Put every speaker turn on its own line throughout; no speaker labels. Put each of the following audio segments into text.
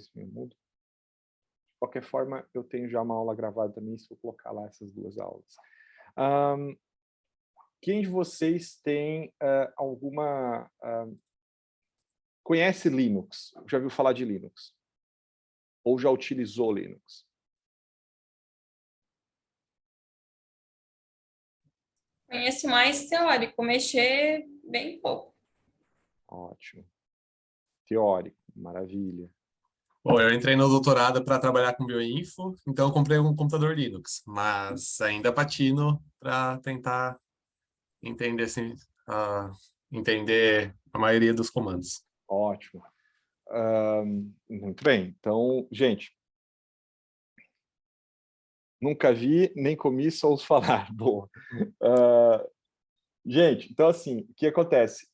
depois eu mudo. De qualquer forma, eu tenho já uma aula gravada também, se eu colocar lá essas duas aulas. Quem de vocês tem alguma... conhece Linux? Já ouviu falar de Linux? Ou já utilizou Linux?
Conheço mais teórico, mexer bem pouco.
Ótimo. Teórico, maravilha.
Bom, eu entrei no doutorado para trabalhar com bioinfo, então eu comprei um computador Linux, mas ainda patino para tentar entender, assim, entender a maioria dos comandos.
Ótimo. Muito bem. Então, gente, nunca vi, nem comi, só ouço falar. Boa. Gente, então assim, o que acontece?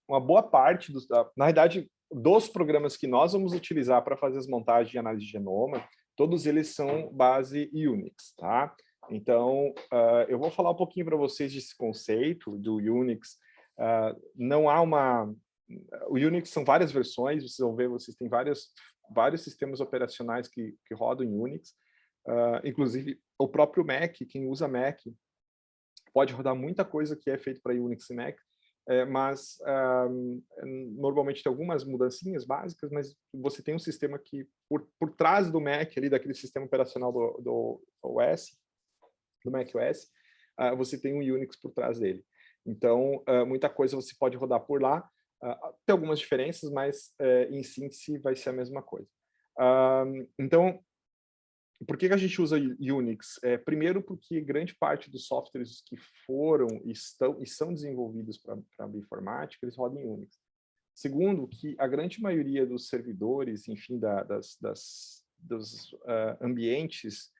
Uma boa parte, na verdade, dos programas que nós vamos utilizar para fazer as montagens de análise de genoma, todos eles são base Unix, tá? Então, eu vou falar um pouquinho para vocês desse conceito do Unix. Não há uma... O Unix são várias versões, vocês vão ver, vocês têm vários sistemas operacionais que rodam em Unix. Inclusive, o próprio Mac, quem usa Mac, pode rodar muita coisa que é feita para Unix e Mac, mas normalmente tem algumas mudancinhas básicas, mas você tem um sistema que, por trás do Mac, ali, daquele sistema operacional do OS, do Mac OS, você tem um Unix por trás dele. Então, muita coisa você pode rodar por lá. Tem algumas diferenças, mas em síntese vai ser a mesma coisa. Então, por que a gente usa Unix? Primeiro, porque grande parte dos softwares que foram e são desenvolvidos para a bioinformática, eles rodam em Unix. Segundo, que a grande maioria dos servidores, enfim, dos ambientes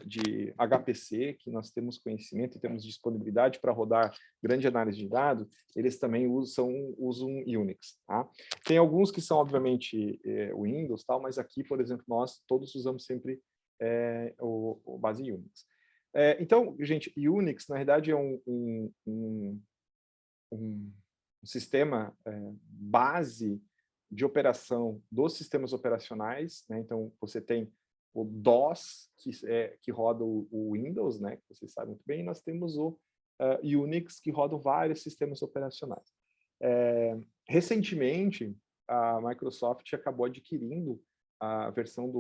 de HPC, que nós temos conhecimento e temos disponibilidade para rodar grande análise de dados, eles também usam Unix. Tá? Tem alguns que são, obviamente, Windows, tal, mas aqui, por exemplo, nós todos usamos sempre o base Unix. Então, gente, Unix, na verdade, é um sistema base de operação dos sistemas operacionais, né? Então, você tem o DOS, que roda o Windows, né? Que vocês sabem muito bem, e nós temos o Unix, que roda vários sistemas operacionais. Recentemente, a Microsoft acabou adquirindo versões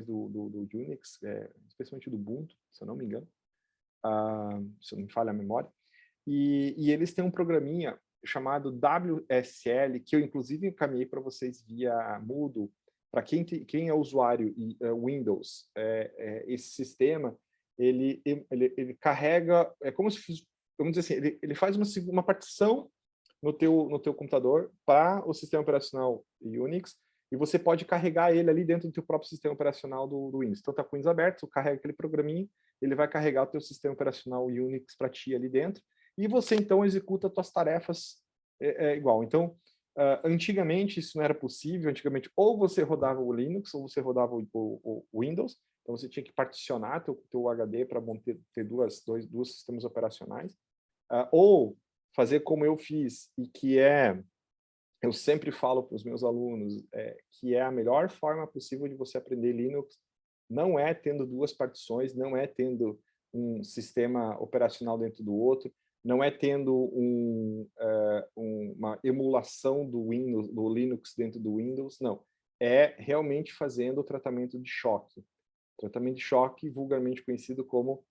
do Unix, especialmente do Ubuntu, se eu não me engano, se não me falha a memória, e eles têm um programinha chamado WSL, que eu inclusive encaminhei para vocês via Moodle, para quem é usuário Windows, esse sistema, ele carrega, é como se, vamos dizer assim, ele faz uma partição no teu computador para o sistema operacional Unix, e você pode carregar ele ali dentro do teu próprio sistema operacional do Windows. Então, está com o Windows aberto, você carrega aquele programinha, ele vai carregar o teu sistema operacional Unix para ti ali dentro, e você, então, executa as tuas tarefas igual. Então, antigamente, isso não era possível. Antigamente, ou você rodava o Linux, ou você rodava o Windows. Então, você tinha que particionar teu HD para ter dois sistemas operacionais. Ou fazer como eu fiz, e que eu sempre falo para os meus alunos, que é a melhor forma possível de você aprender Linux, não é tendo duas partições, não é tendo um sistema operacional dentro do outro, não é tendo uma emulação do Linux dentro do Windows, não. É realmente fazendo o tratamento de choque. Tratamento de choque, vulgarmente conhecido como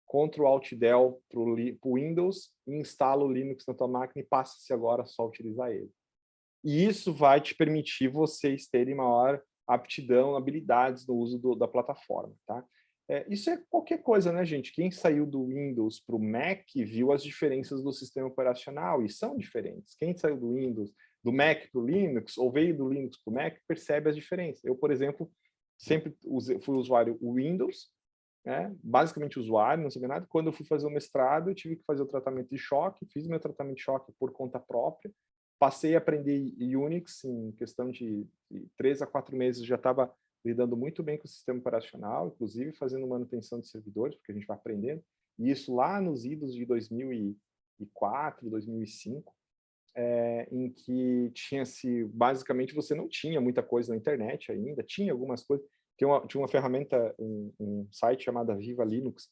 Ctrl-Alt-Del para o Windows, e instala o Linux na tua máquina e passa-se agora só a utilizar ele. E isso vai te permitir vocês terem maior aptidão, habilidades no uso da plataforma, tá? Isso é qualquer coisa, né, gente? Quem saiu do Windows para o Mac viu as diferenças do sistema operacional, e são diferentes. Quem saiu do Mac para o Linux, ou veio do Linux para o Mac, percebe as diferenças. Eu, por exemplo, sempre fui usuário Windows, né? Basicamente usuário, não sabia nada. Quando eu fui fazer o mestrado, eu tive que fazer o tratamento de choque, fiz meu tratamento de choque por conta própria, passei a aprender Unix em questão de 3 a 4 meses, já estava lidando muito bem com o sistema operacional, inclusive fazendo manutenção de servidores, porque a gente vai aprendendo, e isso lá nos idos de 2004, 2005. em que basicamente você não tinha muita coisa na internet ainda, tinha algumas coisas, tinha uma ferramenta, um site chamado Viva Linux,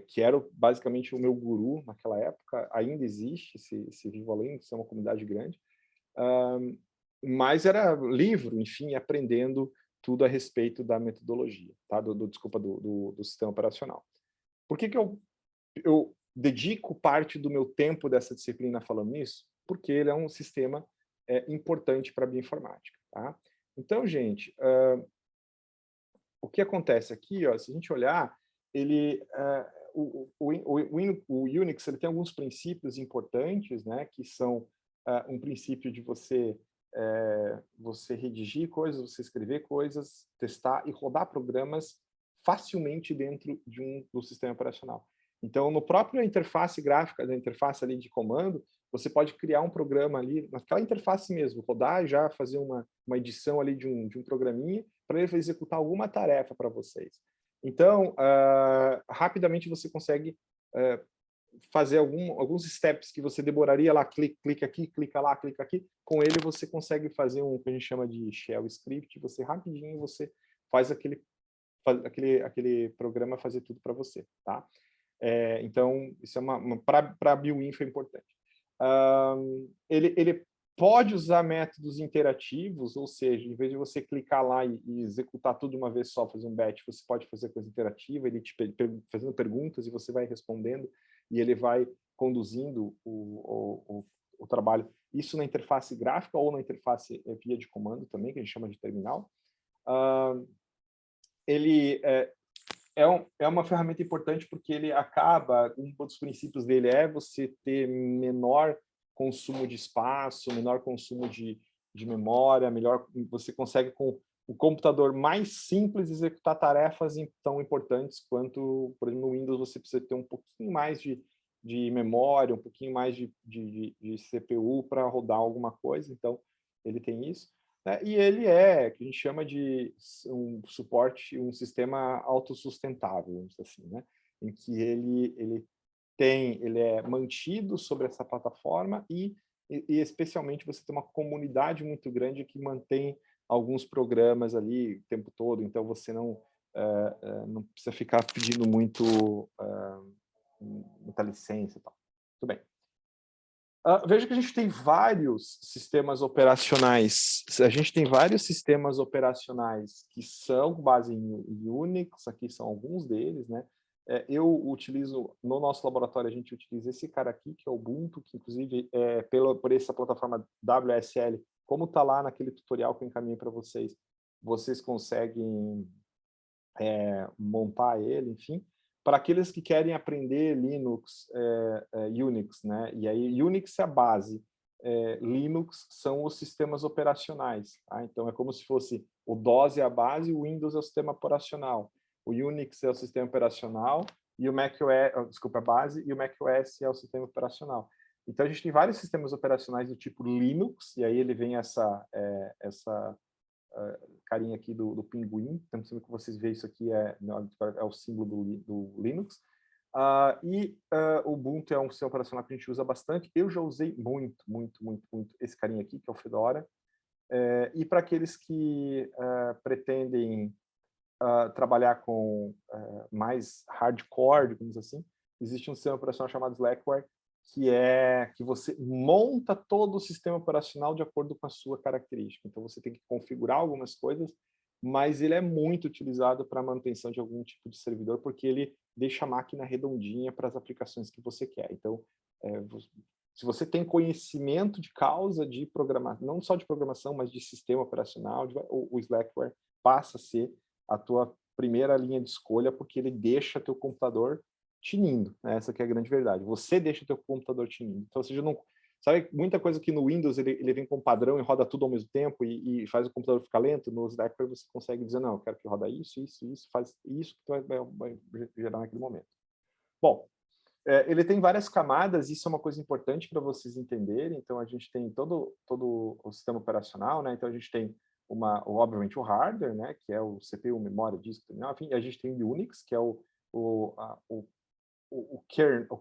que era basicamente o meu guru naquela época, ainda existe esse Viva Linux, é uma comunidade grande, mas era livro, enfim, aprendendo tudo a respeito da metodologia, tá? Desculpa, do sistema operacional. Por que eu dedico parte do meu tempo dessa disciplina falando nisso? Porque ele é um sistema importante para a bioinformática, tá? Então, gente, o que acontece aqui, ó, se a gente olhar, o Unix ele tem alguns princípios importantes, né, que são um princípio de você redigir coisas, você escrever coisas, testar e rodar programas facilmente dentro do sistema operacional. Então, no próprio interface gráfica, da interface ali de comando, você pode criar um programa ali, naquela interface mesmo, rodar e já fazer uma edição ali de um programinha para ele executar alguma tarefa para vocês. Então, rapidamente você consegue fazer alguns steps que você demoraria lá, clica aqui, clica lá, clica aqui. Com ele você consegue fazer um que a gente chama de shell script, você rapidinho você faz aquele programa fazer tudo para você, tá? Então, isso é para a bioinfo é importante. Ele pode usar métodos interativos, ou seja, em vez de você clicar lá e executar tudo de uma vez só, fazer um batch, você pode fazer coisa interativa, ele te fazendo perguntas e você vai respondendo, e ele vai conduzindo o trabalho. Isso na interface gráfica ou na interface via de comando também, que a gente chama de terminal. Ele é uma ferramenta importante porque ele acaba, um dos princípios dele é você ter menor consumo de espaço, menor consumo de memória, você consegue com o computador mais simples executar tarefas tão importantes quanto, por exemplo, no Windows você precisa ter um pouquinho mais de memória, um pouquinho mais de CPU para rodar alguma coisa, então ele tem isso. E ele que a gente chama de um suporte, um sistema autossustentável, vamos dizer assim, né? Em que ele é mantido sobre essa plataforma e especialmente você tem uma comunidade muito grande que mantém alguns programas ali o tempo todo, então você não precisa ficar pedindo muita licença e tal. Tudo bem. Veja que a gente tem vários sistemas operacionais. A gente tem vários sistemas operacionais que são com base em Unix, aqui são alguns deles, né? Eu utilizo, no nosso laboratório, a gente utiliza esse cara aqui, que é o Ubuntu, que inclusive, por essa plataforma WSL, como está lá naquele tutorial que eu encaminhei para vocês, vocês conseguem montar ele, enfim. Para aqueles que querem aprender Linux, Unix, né? E aí Unix é a base, Linux são os sistemas operacionais, tá? Então é como se fosse o DOS é a base, o Windows é o sistema operacional, o Unix é o sistema operacional e o macOS, desculpa, a base, e o macOS é o sistema operacional. Então a gente tem vários sistemas operacionais do tipo Linux, e aí ele vem essa carinha aqui do pinguim, então se vocês veem isso aqui é o símbolo do Linux. O Ubuntu é um sistema operacional que a gente usa bastante. Eu já usei muito esse carinha aqui, que é o Fedora. E para aqueles que pretendem trabalhar com mais hardcore, digamos assim, existe um sistema operacional chamado Slackware, que você monta todo o sistema operacional de acordo com a sua característica. Então, você tem que configurar algumas coisas, mas ele é muito utilizado para a manutenção de algum tipo de servidor, porque ele deixa a máquina redondinha para as aplicações que você quer. Então, se você tem conhecimento de causa de programação, não só de programação, mas de sistema operacional, o Slackware passa a ser a tua primeira linha de escolha, porque ele deixa teu computador tinindo, né? Essa que é a grande verdade. Você deixa teu computador tinindo. Então, você já não... Sabe, muita coisa que no Windows ele vem com padrão e roda tudo ao mesmo tempo e faz o computador ficar lento. No Slackware você consegue dizer, não, eu quero que roda isso, faz isso que vai gerar naquele momento. Bom, ele tem várias camadas, isso é uma coisa importante para vocês entenderem. Então, a gente tem todo o sistema operacional, né? Então, a gente tem obviamente o hardware, né? Que é o CPU, memória, disco, terminal. Enfim, a gente tem o Unix, que é o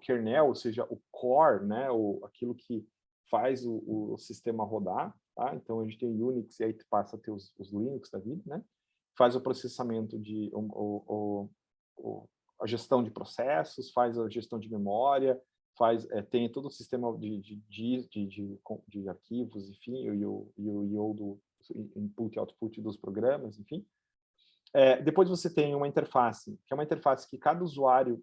kernel, ou seja, o core, né? Aquilo que faz o sistema rodar, tá? Então, a gente tem Unix e aí passa a ter os Linux da vida, né? Faz o processamento de... a gestão de processos, faz a gestão de memória, tem todo o sistema de arquivos, enfim, e o I/O do input e output dos programas, enfim. Depois você tem uma interface, que é uma interface que cada usuário...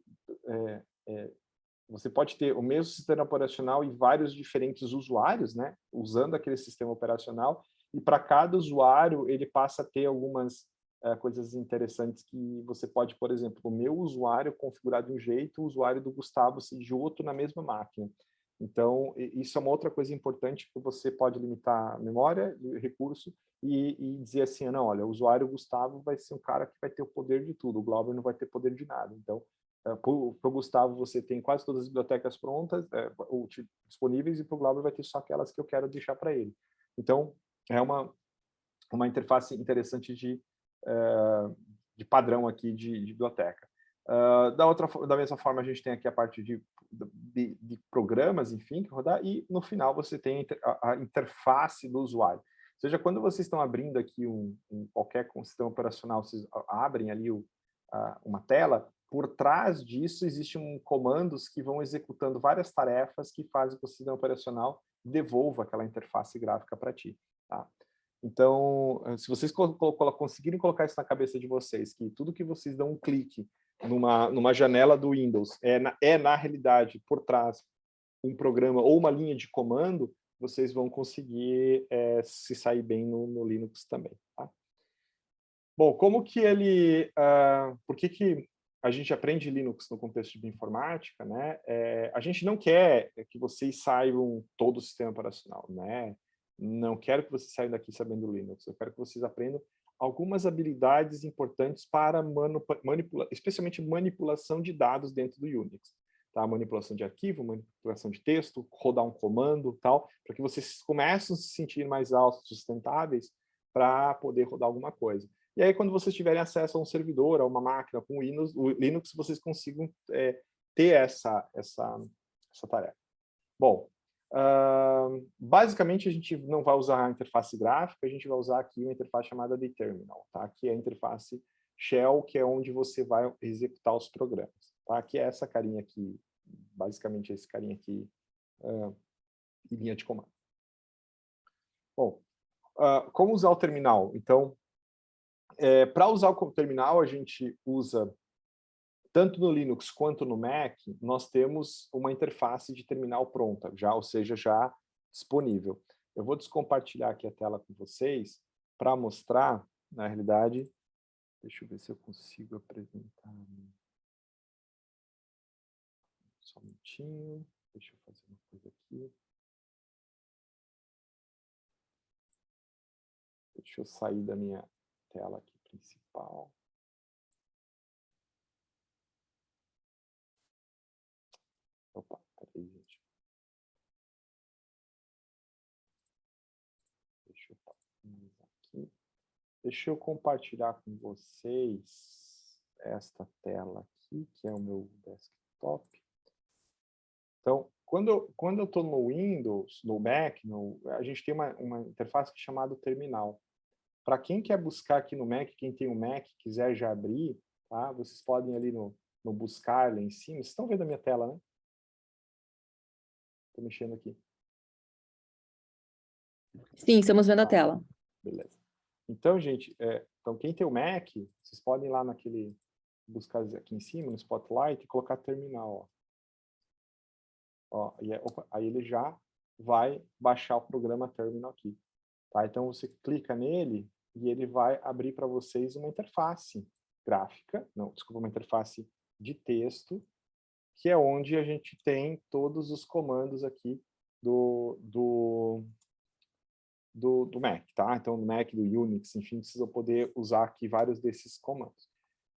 você pode ter o mesmo sistema operacional e vários diferentes usuários, né, usando aquele sistema operacional, e para cada usuário ele passa a ter algumas coisas interessantes que você pode, por exemplo, o meu usuário configurar de um jeito, o usuário do Gustavo ser de outro na mesma máquina. Então, isso é uma outra coisa importante, que você pode limitar a memória, recurso, e dizer assim, não, olha, o usuário Gustavo vai ser um cara que vai ter o poder de tudo, o Glauber não vai ter poder de nada. Então, para o Gustavo, você tem quase todas as bibliotecas prontas, disponíveis, e para o Glauber vai ter só aquelas que eu quero deixar para ele. Então, é uma interface interessante de padrão aqui de biblioteca. Da mesma forma, a gente tem aqui a parte de programas, enfim, que rodar, e no final você tem a interface do usuário. Ou seja, quando vocês estão abrindo aqui qualquer sistema operacional, vocês abrem ali uma tela, por trás disso existem comandos que vão executando várias tarefas que fazem com que o sistema operacional devolva aquela interface gráfica para ti. Tá? Então, se vocês conseguirem colocar isso na cabeça de vocês, que tudo que vocês dão um clique numa janela do Windows na realidade, por trás, um programa ou uma linha de comando, vocês vão conseguir se sair bem no Linux também. Tá? Bom, como que ele... por que a gente aprende Linux no contexto de bioinformática, né? A gente não quer que vocês saibam todo o sistema operacional, né? Não quero que vocês saiam daqui sabendo Linux. Eu quero que vocês aprendam algumas habilidades importantes para especialmente manipulação de dados dentro do Unix. Tá? Manipulação de arquivo, manipulação de texto, rodar um comando, tal, para que vocês comecem a se sentir mais autossustentáveis para poder rodar alguma coisa. E aí, quando vocês tiverem acesso a um servidor, a uma máquina com o Linux, vocês consigam ter essa tarefa. Bom, basicamente, a gente não vai usar a interface gráfica, a gente vai usar aqui uma interface chamada de terminal, tá? Que é a interface shell, que é onde você vai executar os programas. Tá? Que é essa carinha aqui, basicamente esse carinha aqui, em linha de comando. Bom, como usar o terminal? Então, para usar o terminal, a gente usa, tanto no Linux quanto no Mac, nós temos uma interface de terminal pronta, ou seja, já disponível. Eu vou descompartilhar aqui a tela com vocês para mostrar, na realidade, deixa eu ver se eu consigo apresentar. Só um minutinho, deixa eu fazer uma coisa aqui. Deixa eu sair da minha tela aqui principal. Opa, peraí, gente. Deixa eu aqui. Deixa eu compartilhar com vocês esta tela aqui, que é o meu desktop. Então, quando eu estou no Windows, no Mac, a gente tem uma interface chamada terminal. Para quem quer buscar aqui no Mac, quem tem um Mac quiser já abrir, tá? Vocês podem ali no buscar lá em cima. Vocês estão vendo a minha tela, né? Estou mexendo aqui.
Sim, estamos vendo a tela.
Beleza. Então, gente, então quem tem o Mac, vocês podem ir lá naquele buscar aqui em cima, no Spotlight, e colocar terminal. Ó, aí ele já vai baixar o programa terminal aqui. Tá? Então, você clica nele e ele vai abrir para vocês uma interface gráfica, não, desculpa, uma interface de texto, que é onde a gente tem todos os comandos aqui do Mac, tá? Então, do Mac, do Unix, enfim, vocês vão poder usar aqui vários desses comandos.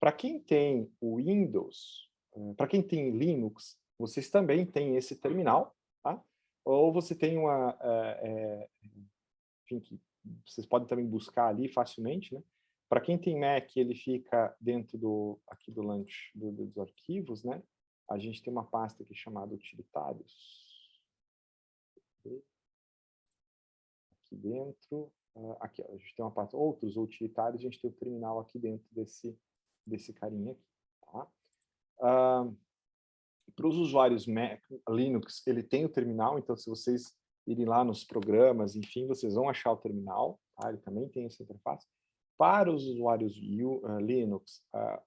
Para quem tem o Windows, para quem tem Linux, vocês também têm esse terminal, tá? Ou você tem enfim, que vocês podem também buscar ali facilmente, né? Para quem tem Mac, ele fica dentro aqui do launch dos arquivos, né? A gente tem uma pasta aqui chamada utilitários. aqui dentro. Aqui, ó, a gente tem uma parte, outros utilitários, a gente tem o terminal aqui dentro desse carinha aqui. Tá? Para os usuários Mac, Linux, ele tem o terminal, então se vocês irem lá nos programas, enfim, vocês vão achar o terminal, tá? Ele também tem essa interface. Para os usuários Linux,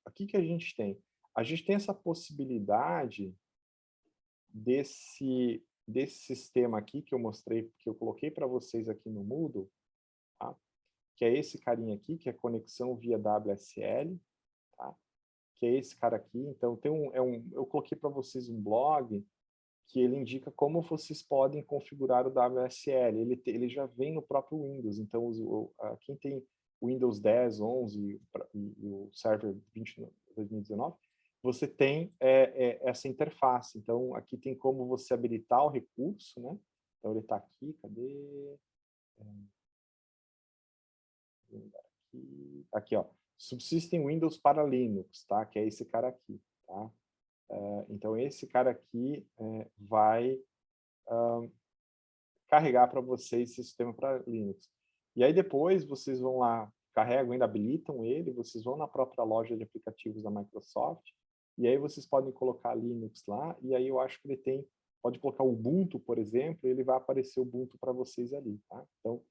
o que a gente tem? A gente tem essa possibilidade desse sistema aqui que eu mostrei, que eu coloquei para vocês aqui no Moodle, tá? Que é esse carinha aqui, que é conexão via WSL, tá? Que é esse cara aqui. Então, eu coloquei para vocês um blog que ele indica como vocês podem configurar o WSL. Ele já vem no próprio Windows. Então, quem tem Windows 10, 11 e o Server 2019, você tem essa interface. Então, aqui tem como você habilitar o recurso, né? Então, ele está aqui, cadê? Aqui, ó. Subsystem Windows para Linux, tá? Que é esse cara aqui, tá? Então, esse cara aqui vai carregar para vocês esse sistema para Linux. E aí depois vocês vão lá, carregam, ainda habilitam ele, vocês vão na própria loja de aplicativos da Microsoft, e aí vocês podem colocar Linux lá, e aí eu acho que ele pode colocar Ubuntu, por exemplo, e ele vai aparecer o Ubuntu para vocês ali, tá? Então,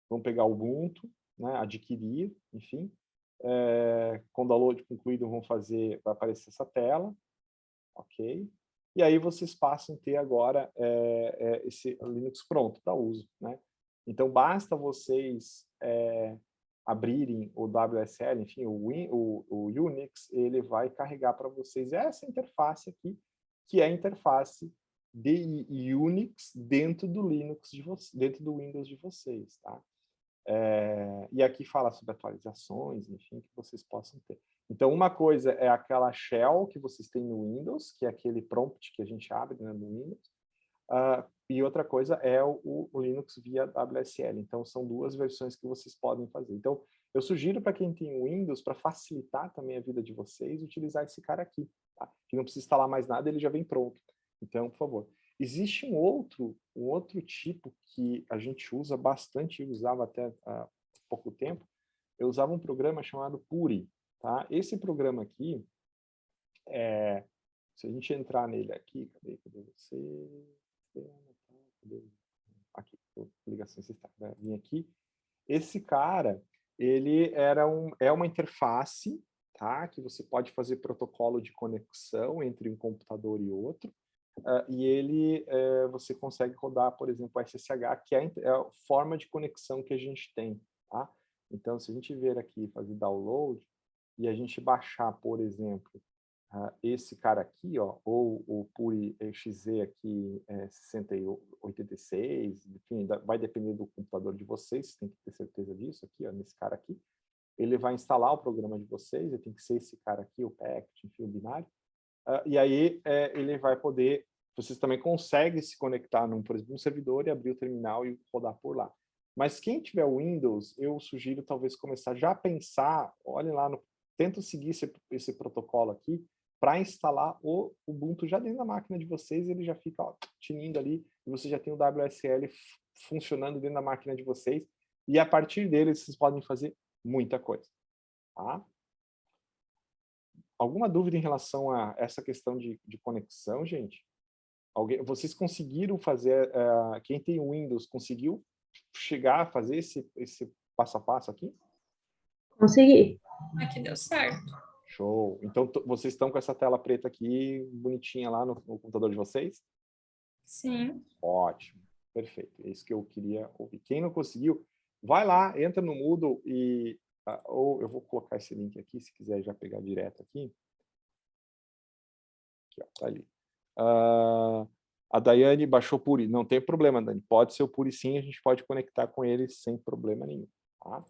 vão pegar o Ubuntu, né, adquirir, enfim, com o download concluído vai aparecer essa tela, ok? E aí vocês passam a ter agora esse Linux pronto para uso, né? Então, basta vocês abrirem o WSL, enfim, o Unix, ele vai carregar para vocês essa interface aqui, que é a interface de Unix dentro do Linux dentro do Windows de vocês, tá? E aqui fala sobre atualizações, enfim, que vocês possam ter. Então, uma coisa é aquela shell que vocês têm no Windows, que é aquele prompt que a gente abre, né, no Windows, e outra coisa é o Linux via WSL. Então, são duas versões que vocês podem fazer. Então, eu sugiro para quem tem o Windows, para facilitar também a vida de vocês, utilizar esse cara aqui, tá? Que não precisa instalar mais nada, ele já vem pronto. Então, por favor. Existe um outro tipo que a gente usa bastante, eu usava até há pouco tempo. Eu usava um programa chamado Puri, tá? Esse programa aqui, se a gente entrar nele aqui, cadê você? Aqui, ligação está, né? Vim aqui. Esse cara, ele é uma interface, tá? Que você pode fazer protocolo de conexão entre um computador e outro. E você consegue rodar, por exemplo, o SSH, que é a forma de conexão que a gente tem, tá? Então, se a gente vir aqui fazer download e a gente baixar, por exemplo, esse cara aqui, ó, ou o Puri XZ aqui 6086, enfim, vai depender do computador de vocês, tem que ter certeza disso aqui, ó, nesse cara aqui. Ele vai instalar o programa de vocês, tem que ser esse cara aqui, o packet, enfim, o binário. E aí ele vai poder, vocês também conseguem se conectar, por exemplo, num servidor e abrir o terminal e rodar por lá. Mas quem tiver Windows, eu sugiro talvez começar já a pensar, olhem lá, tenta seguir esse protocolo aqui para instalar o Ubuntu já dentro da máquina de vocês, ele já fica tinindo ali, e você já tem o WSL funcionando dentro da máquina de vocês, e a partir dele vocês podem fazer muita coisa, tá? Alguma dúvida em relação a essa questão de conexão, gente? Vocês conseguiram fazer, quem tem Windows, conseguiu chegar a fazer esse passo a passo aqui?
Consegui.
Aqui deu certo.
Show. Então, vocês estão com essa tela preta aqui, bonitinha lá no computador de vocês?
Sim.
Ótimo. Perfeito. É isso que eu queria ouvir. Quem não conseguiu, vai lá, entra no Moodle e... ou eu vou colocar esse link aqui, se quiser já pegar direto aqui. Aqui, ó, tá ali. A Daiane baixou o Puri. Não tem problema, Dani. Pode ser o Puri sim, a gente pode conectar com ele sem problema nenhum. Tá?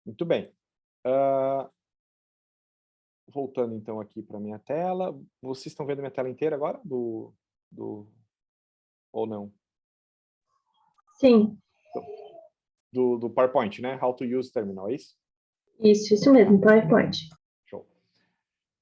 Muito bem. Voltando então aqui para a minha tela. Vocês estão vendo minha tela inteira agora? Ou não?
Sim.
Do PowerPoint, né? How to use terminal, é isso?
Isso mesmo, PowerPoint.
Show.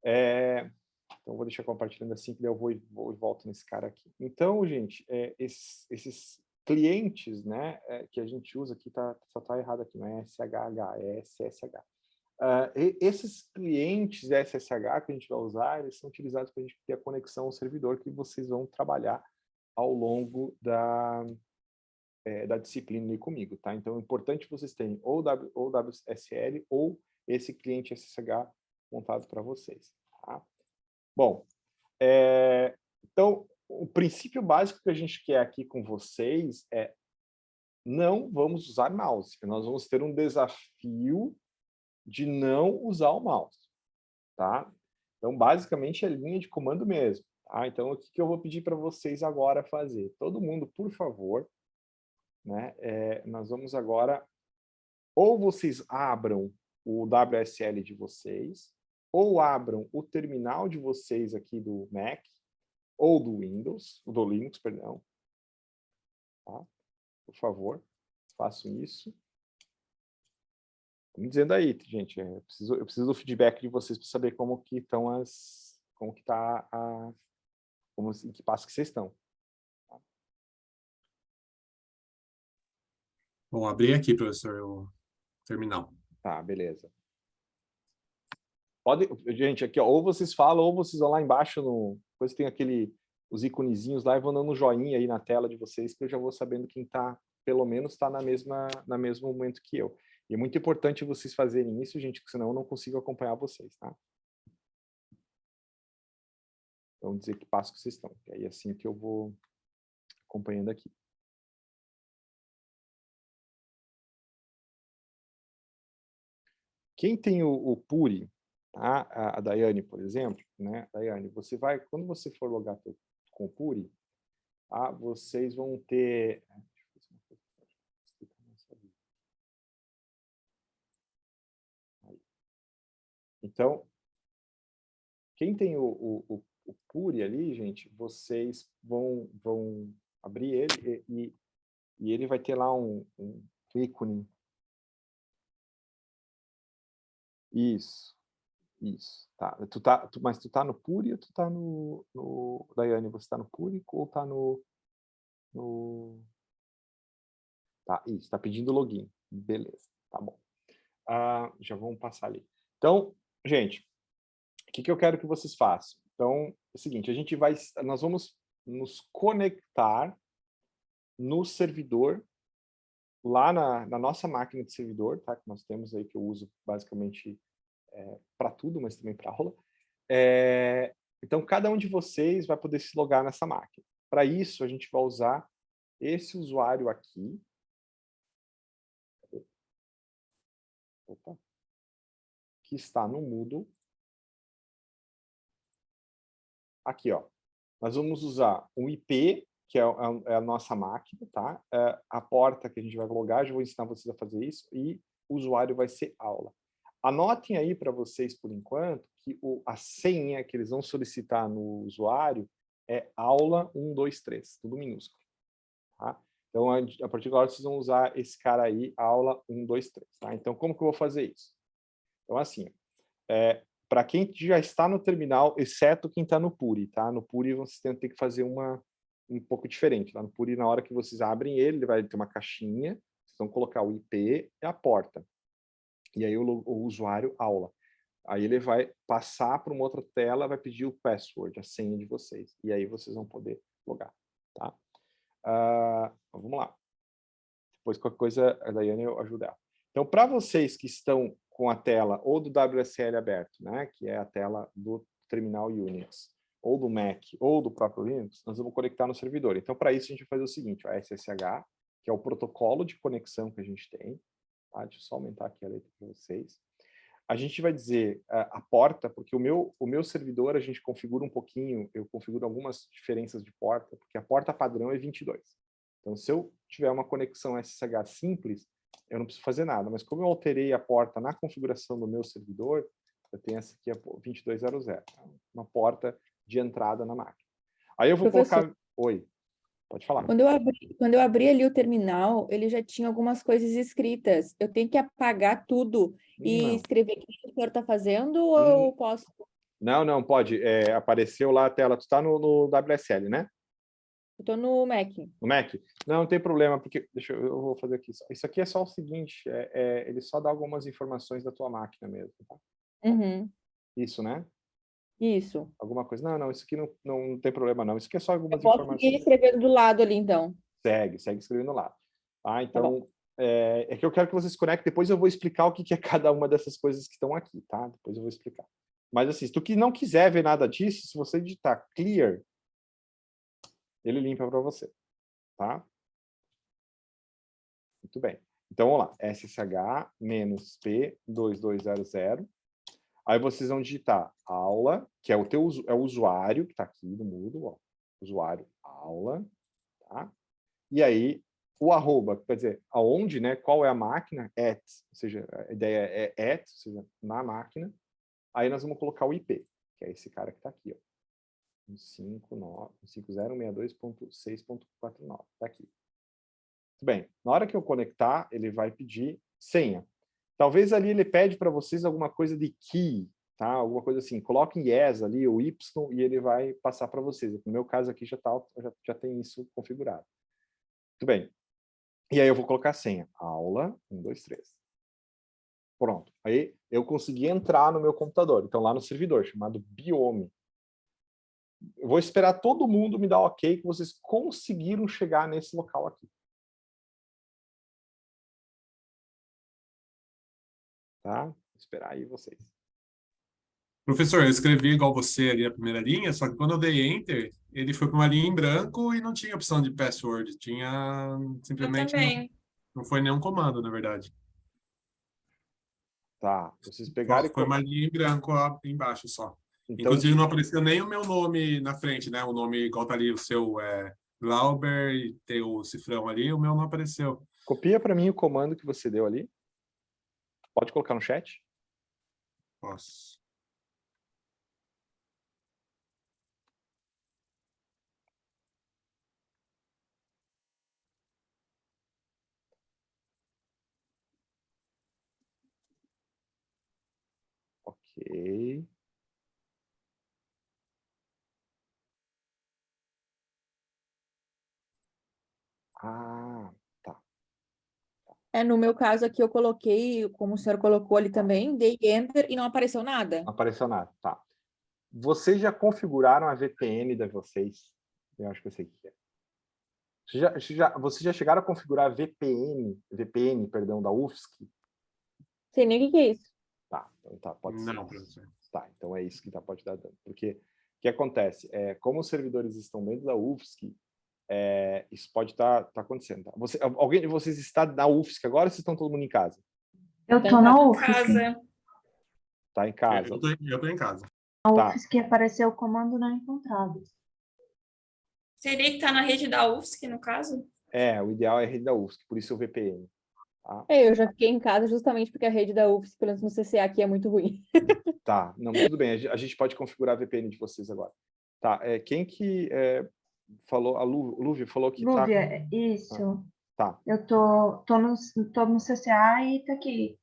Então, vou deixar compartilhando assim, que daí eu vou e volto nesse cara aqui. Então, gente, esses clientes, né, que a gente usa aqui, só está errado aqui, não é SHH, é SSH. Esses clientes SSH que a gente vai usar, eles são utilizados para a gente ter a conexão ao servidor que vocês vão trabalhar ao longo da disciplina aí comigo, tá? Então, é importante que vocês tenham ou WSL ou esse cliente SSH montado para vocês, tá? Bom, então, o princípio básico que a gente quer aqui com vocês é não vamos usar mouse. Nós vamos ter um desafio de não usar o mouse, tá? Então, basicamente, é linha de comando mesmo, tá? Então, o que eu vou pedir para vocês agora fazer? Todo mundo, por favor, né? Nós vamos agora, ou vocês abram o WSL de vocês, ou abram o terminal de vocês aqui do Mac, ou do Windows, do Linux, perdão. Tá? Por favor, façam isso. Me dizendo aí, gente, eu preciso do feedback de vocês para saber como que estão como que tá em que passo que vocês estão. Tá?
Bom, abri aqui, professor, o terminal.
Tá, beleza. Gente, aqui, ó, ou vocês falam, ou vocês vão lá embaixo, depois tem os iconezinhos lá e vão dando um joinha aí na tela de vocês, que eu já vou sabendo quem está, pelo menos, está no mesmo momento que eu. E é muito importante vocês fazerem isso, gente, porque senão eu não consigo acompanhar vocês, tá? Então, dizer que passo que vocês estão. Que aí é assim que eu vou acompanhando aqui. Quem tem o Puri, tá? A Daiane, por exemplo, né? Daiane, quando você for logar com o Puri, tá? Vocês vão ter... Então, quem tem o Puri ali, gente, vocês vão abrir ele e ele vai ter lá um ícone. Isso. Tá. Mas tu tá no Puri ou tu tá no Daiane, você tá no Puri ou tá no... Tá, isso, tá pedindo login. Beleza, tá bom. Já vamos passar ali. Então, gente, o que eu quero que vocês façam? Então, é o seguinte, nós vamos nos conectar no servidor, lá na nossa máquina de servidor, tá? Que nós temos aí, que eu uso basicamente para tudo, mas também para aula. Então, cada um de vocês vai poder se logar nessa máquina. Para isso, a gente vai usar esse usuário aqui. Opa. Que está no Moodle. Aqui, ó. Nós vamos usar um IP, que é a nossa máquina, tá? A porta que a gente vai logar, já vou ensinar vocês a fazer isso, e o usuário vai ser aula. Anotem aí para vocês, por enquanto, que a senha que eles vão solicitar no usuário é aula 123, tudo minúsculo. Tá? Então, a partir de agora, vocês vão usar esse cara aí, aula 123. Tá? Então, como que eu vou fazer isso? Então, assim, para quem já está no terminal, exceto quem está no Puri, tá? No Puri, vocês têm que fazer um pouco diferente. Lá no Puri, na hora que vocês abrem ele vai ter uma caixinha, vocês vão colocar o IP e a porta. E aí o usuário aula. Aí ele vai passar para uma outra tela, vai pedir o password, a senha de vocês. E aí vocês vão poder logar. Tá? Vamos lá. Depois, qualquer coisa, a Daiane eu ajudo ela. Então, para vocês que estão com a tela ou do WSL aberto, né, que é a tela do terminal Unix, ou do Mac, ou do próprio Linux, nós vamos conectar no servidor. Então, para isso, a gente vai fazer o seguinte, o SSH, que é o protocolo de conexão que a gente tem. Tá? Deixa eu só aumentar aqui a letra para vocês. A gente vai dizer a porta, porque o meu servidor a gente configura um pouquinho, eu configuro algumas diferenças de porta, porque a porta padrão é 22. Então, se eu tiver uma conexão SSH simples, eu não preciso fazer nada. Mas como eu alterei a porta na configuração do meu servidor, eu tenho essa aqui, a 2200, uma porta de entrada na máquina. Aí eu vou colocar... Oi, pode falar.
Quando eu abri ali o terminal, ele já tinha algumas coisas escritas. Eu tenho que apagar tudo e escrever o que o senhor está fazendo ou eu posso?
Não, pode. Apareceu lá a tela. Tu está no WSL, né?
Eu tô no Mac.
No Mac? Não, não tem problema, porque eu vou fazer aqui. Isso aqui é só o seguinte, ele só dá algumas informações da tua máquina mesmo, tá?
Uhum.
Isso, né?
Isso.
Alguma coisa. Não, isso aqui não tem problema, não. Isso aqui é só
Eu
algumas
posso
informações.
seguir escrevendo do lado ali, então.
Segue escrevendo lá. Tá?
bom.
Então, é que eu quero que vocês conectem, depois eu vou explicar o que é cada uma dessas coisas que estão aqui, tá? Depois eu vou explicar. Mas assim, se tu não quiser ver nada disso, se você digitar clear, ele limpa para você, tá? Muito bem. Então, vamos lá. SSH-P2200. Aí vocês vão digitar aula, que é o usuário que está aqui no Moodle, ó. Usuário aula, tá? E aí o arroba, quer dizer, aonde, né? Qual é a máquina? At, ou seja, a ideia é at, ou seja, na máquina. Aí nós vamos colocar o IP, que é esse cara que está aqui, ó. 5062.6.49, está aqui. Muito bem. Na hora que eu conectar, ele vai pedir senha. Talvez ali ele pede para vocês alguma coisa de key, tá? Alguma coisa assim. Coloquem yes ali, ou Y, e ele vai passar para vocês. No meu caso aqui já tem isso configurado. Muito bem. E aí eu vou colocar a senha. Aula 1, 2, 3. Pronto. Aí eu consegui entrar no meu computador. Então lá no servidor, chamado Biome. Eu vou esperar todo mundo me dar ok que vocês conseguiram chegar nesse local aqui. Tá? Vou esperar aí vocês.
Professor, eu escrevi igual você ali a primeira linha, só que quando eu dei Enter, ele foi para uma linha em branco e não tinha opção de password. Tinha
Eu
simplesmente
também.
não foi nenhum comando, na verdade.
Tá. Vocês pegaram
Só
e...
foi uma linha em branco ó, embaixo só.
Então,
Inclusive não apareceu nem o meu nome na frente, né? O nome igual tá ali, o seu Glauber e tem o cifrão ali, o meu não apareceu.
copia para mim o comando que você deu ali. Pode colocar no chat.
Posso.
Ok. Ah, tá.
No meu caso aqui, eu coloquei, como o senhor colocou ali também, dei Enter e não apareceu nada.
Não apareceu nada. Tá. Vocês já configuraram a VPN de vocês? Eu acho que eu sei o que é. Vocês já chegaram a configurar a VPN, perdão, da UFSC?
Sei nem o que é isso.
Tá, então tá, pode ser.
Não, professor.
Tá, então é isso que pode dar dano. Porque o que acontece? Como os servidores estão dentro da UFSC, isso pode estar acontecendo. Tá? Alguém de vocês está na UFSC agora ou vocês estão todo mundo em casa?
Eu tô na UFSC.
Casa.
Tá em casa.
Eu tô em casa.
Na
Tá.
UFSC apareceu o comando não encontrado.
Seria que tá na rede da UFSC, no caso?
O ideal é a rede da UFSC, por isso o VPN. Tá?
Eu já fiquei em casa justamente porque a rede da UFSC, pelo menos no CCA aqui, é muito ruim.
Tá, não, tudo bem. A gente pode configurar a VPN de vocês agora. Tá, quem que falou? A Lúvia falou que tá...
Lúvia, isso.
Tá.
Eu tô no CCA e tá aqui.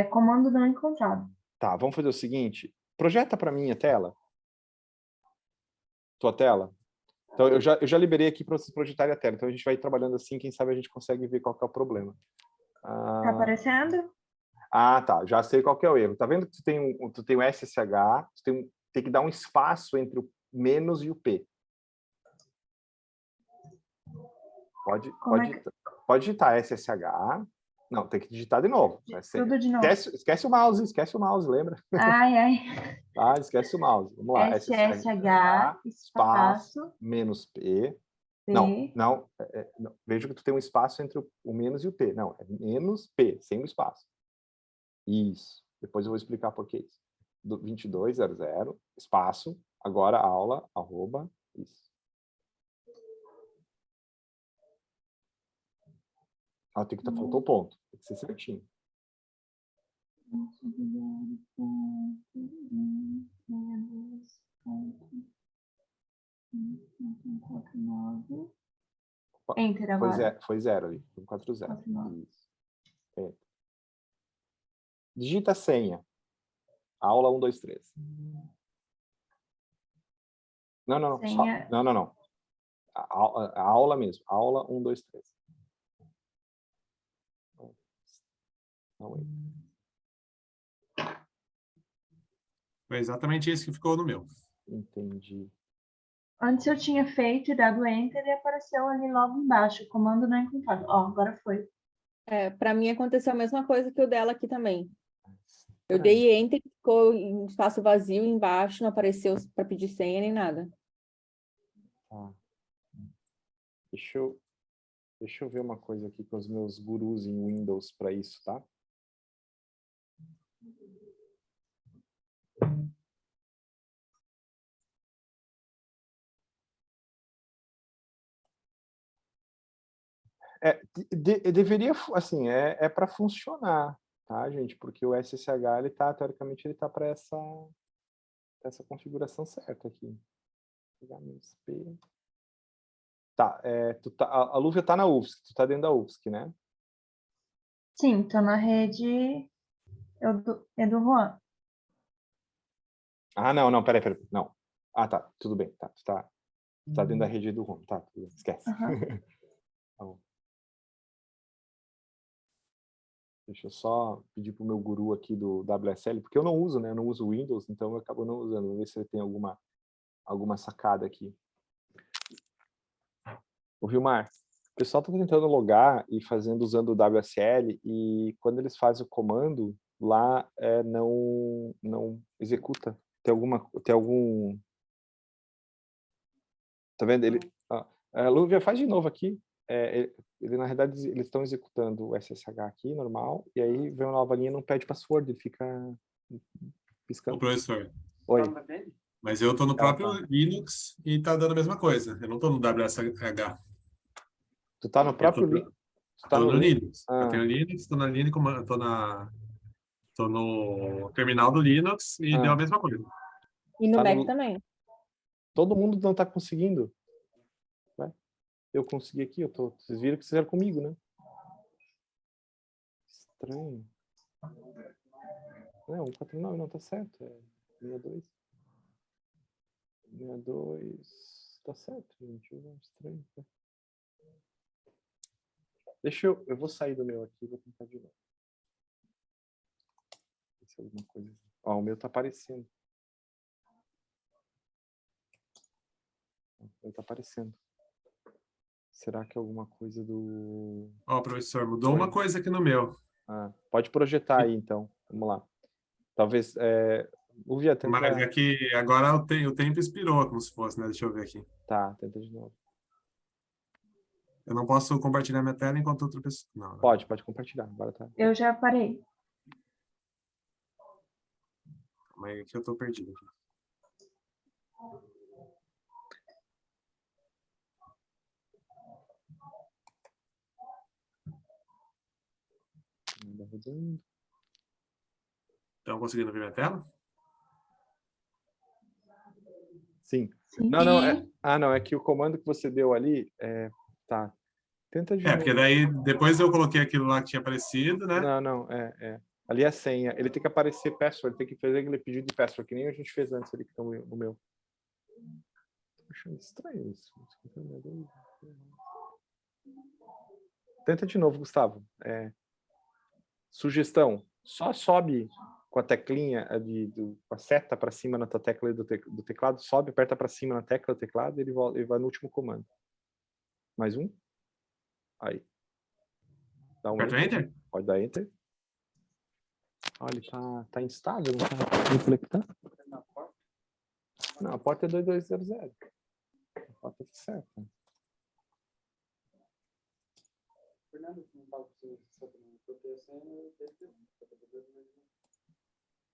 Comando não encontrado.
Tá, vamos fazer o seguinte. Projeta para mim a tela. Tua tela. Então, eu já liberei aqui para vocês projetarem a tela. Então, a gente vai trabalhando assim, quem sabe a gente consegue ver qual que é o problema.
Tá aparecendo?
Tá. Já sei qual que é o erro. Tá vendo que tu tem o SSH, tem que dar um espaço entre o menos e o P. Pode digitar SSH. Não, tem que digitar de novo.
Tudo de novo.
Esquece o mouse, lembra?
Ai.
Tá, esquece o mouse. Vamos lá.
SSH, espaço,
menos P.
P.
Não. Veja que tu tem um espaço entre o menos e o P. Não, é menos P, sem o espaço. Isso. Depois eu vou explicar por que isso. 2200, espaço, agora aula, arroba, isso. Tem que faltou o ponto. Tem que ser certinho.
Enter agora.
Foi 0 ali. 140. Isso. Digita a senha. Aula 1, 2, 3. Não.
Senha.
Não. A aula mesmo. Aula 1, 2, 3. Não,
Foi exatamente isso que ficou no meu.
entendi.
Antes eu tinha feito e dado Enter e apareceu ali logo embaixo, comando não encontrado. Ó, agora foi.
Para mim aconteceu a mesma coisa que o dela aqui também. Eu
Estranho.
dei Enter, ficou em espaço vazio embaixo, não apareceu para pedir senha nem nada.
Tá. Deixa eu ver uma coisa aqui com os meus gurus em Windows para isso, tá? Deveria, assim, para funcionar, tá, gente? Porque o SSH, teoricamente, ele tá para essa configuração certa aqui. -P. Tá, a Lúvia tá na UFSC, tu tá dentro da UFSC, né?
Sim, tô na rede Edu Juan.
Ah, não, peraí, não. Ah, tá, tudo bem, tá, tu tá dentro da rede do Home, tá, tudo bem, esquece.
Aham.
Tá bom. Deixa eu só pedir pro meu guru aqui do WSL, porque eu não uso, né? Eu não uso Windows, então eu acabo não usando. Vou ver se ele tem alguma sacada aqui. O Vilmar, o pessoal tá tentando logar e usando o WSL, e quando eles fazem o comando, lá não executa. Tem algum... Tá vendo? Lúvia, faz de novo aqui. Na realidade, eles estão executando o SSH aqui, normal, e aí vem uma nova linha, não pede password, ele fica
Ô,
piscando.
professor,
Oi.
mas eu tô no próprio
tá.
Linux e tá dando a mesma coisa. Eu não tô no WSH.
Tu tá no próprio
Eu
Linux?
tô no Linux. Eu
Ah,
tenho Linux, tô na Linux, tô no terminal do Linux e deu a mesma coisa.
E no
Tá
Mac
no-
também.
todo mundo não tá conseguindo. Né? Eu consegui aqui, vocês viram que fizeram comigo, né? Estranho. Não, 149 não, tá certo. 62. 62. Tá certo, gente. Estranho. Tá? Eu vou sair do meu aqui e vou tentar de novo. Se alguma coisa. Ó, o meu tá aparecendo. O meu tá aparecendo. Será que é alguma coisa do...
Ó, professor, mudou
Oi.
uma coisa aqui no meu.
Pode projetar aí, então. Vamos lá. Talvez... Lúvia, tenta...
Mas é que agora o tempo expirou, como se fosse, né? Deixa eu ver aqui.
Tá, tenta de novo.
Eu não posso compartilhar minha tela enquanto outra pessoa... Não.
Pode compartilhar. Agora tá.
Eu já parei.
Mas aqui eu tô perdido. Aqui. Estão conseguindo ver minha tela?
Sim.
Sim.
Não, é que o comando que você deu ali, tá. Tenta de novo.
Porque daí depois eu coloquei aquilo lá que tinha aparecido, né?
Não, ali é a senha. Ele tem que aparecer password, tem que fazer aquele pedido de password, que nem a gente fez antes ali, que tá no meu. Tô achando estranho isso. Tenta de novo, Gustavo. Sugestão, só sobe com a teclinha, com a seta para cima na tua tecla do teclado, sobe, aperta para cima na tecla do teclado e ele vai no último comando. Mais um. Aí. Dá um
Aperta
enter.
Enter?
Pode dar enter. Olha, ele tá instável, não tá? Vamos conectar? Não, a porta é 2200. A porta tá certa.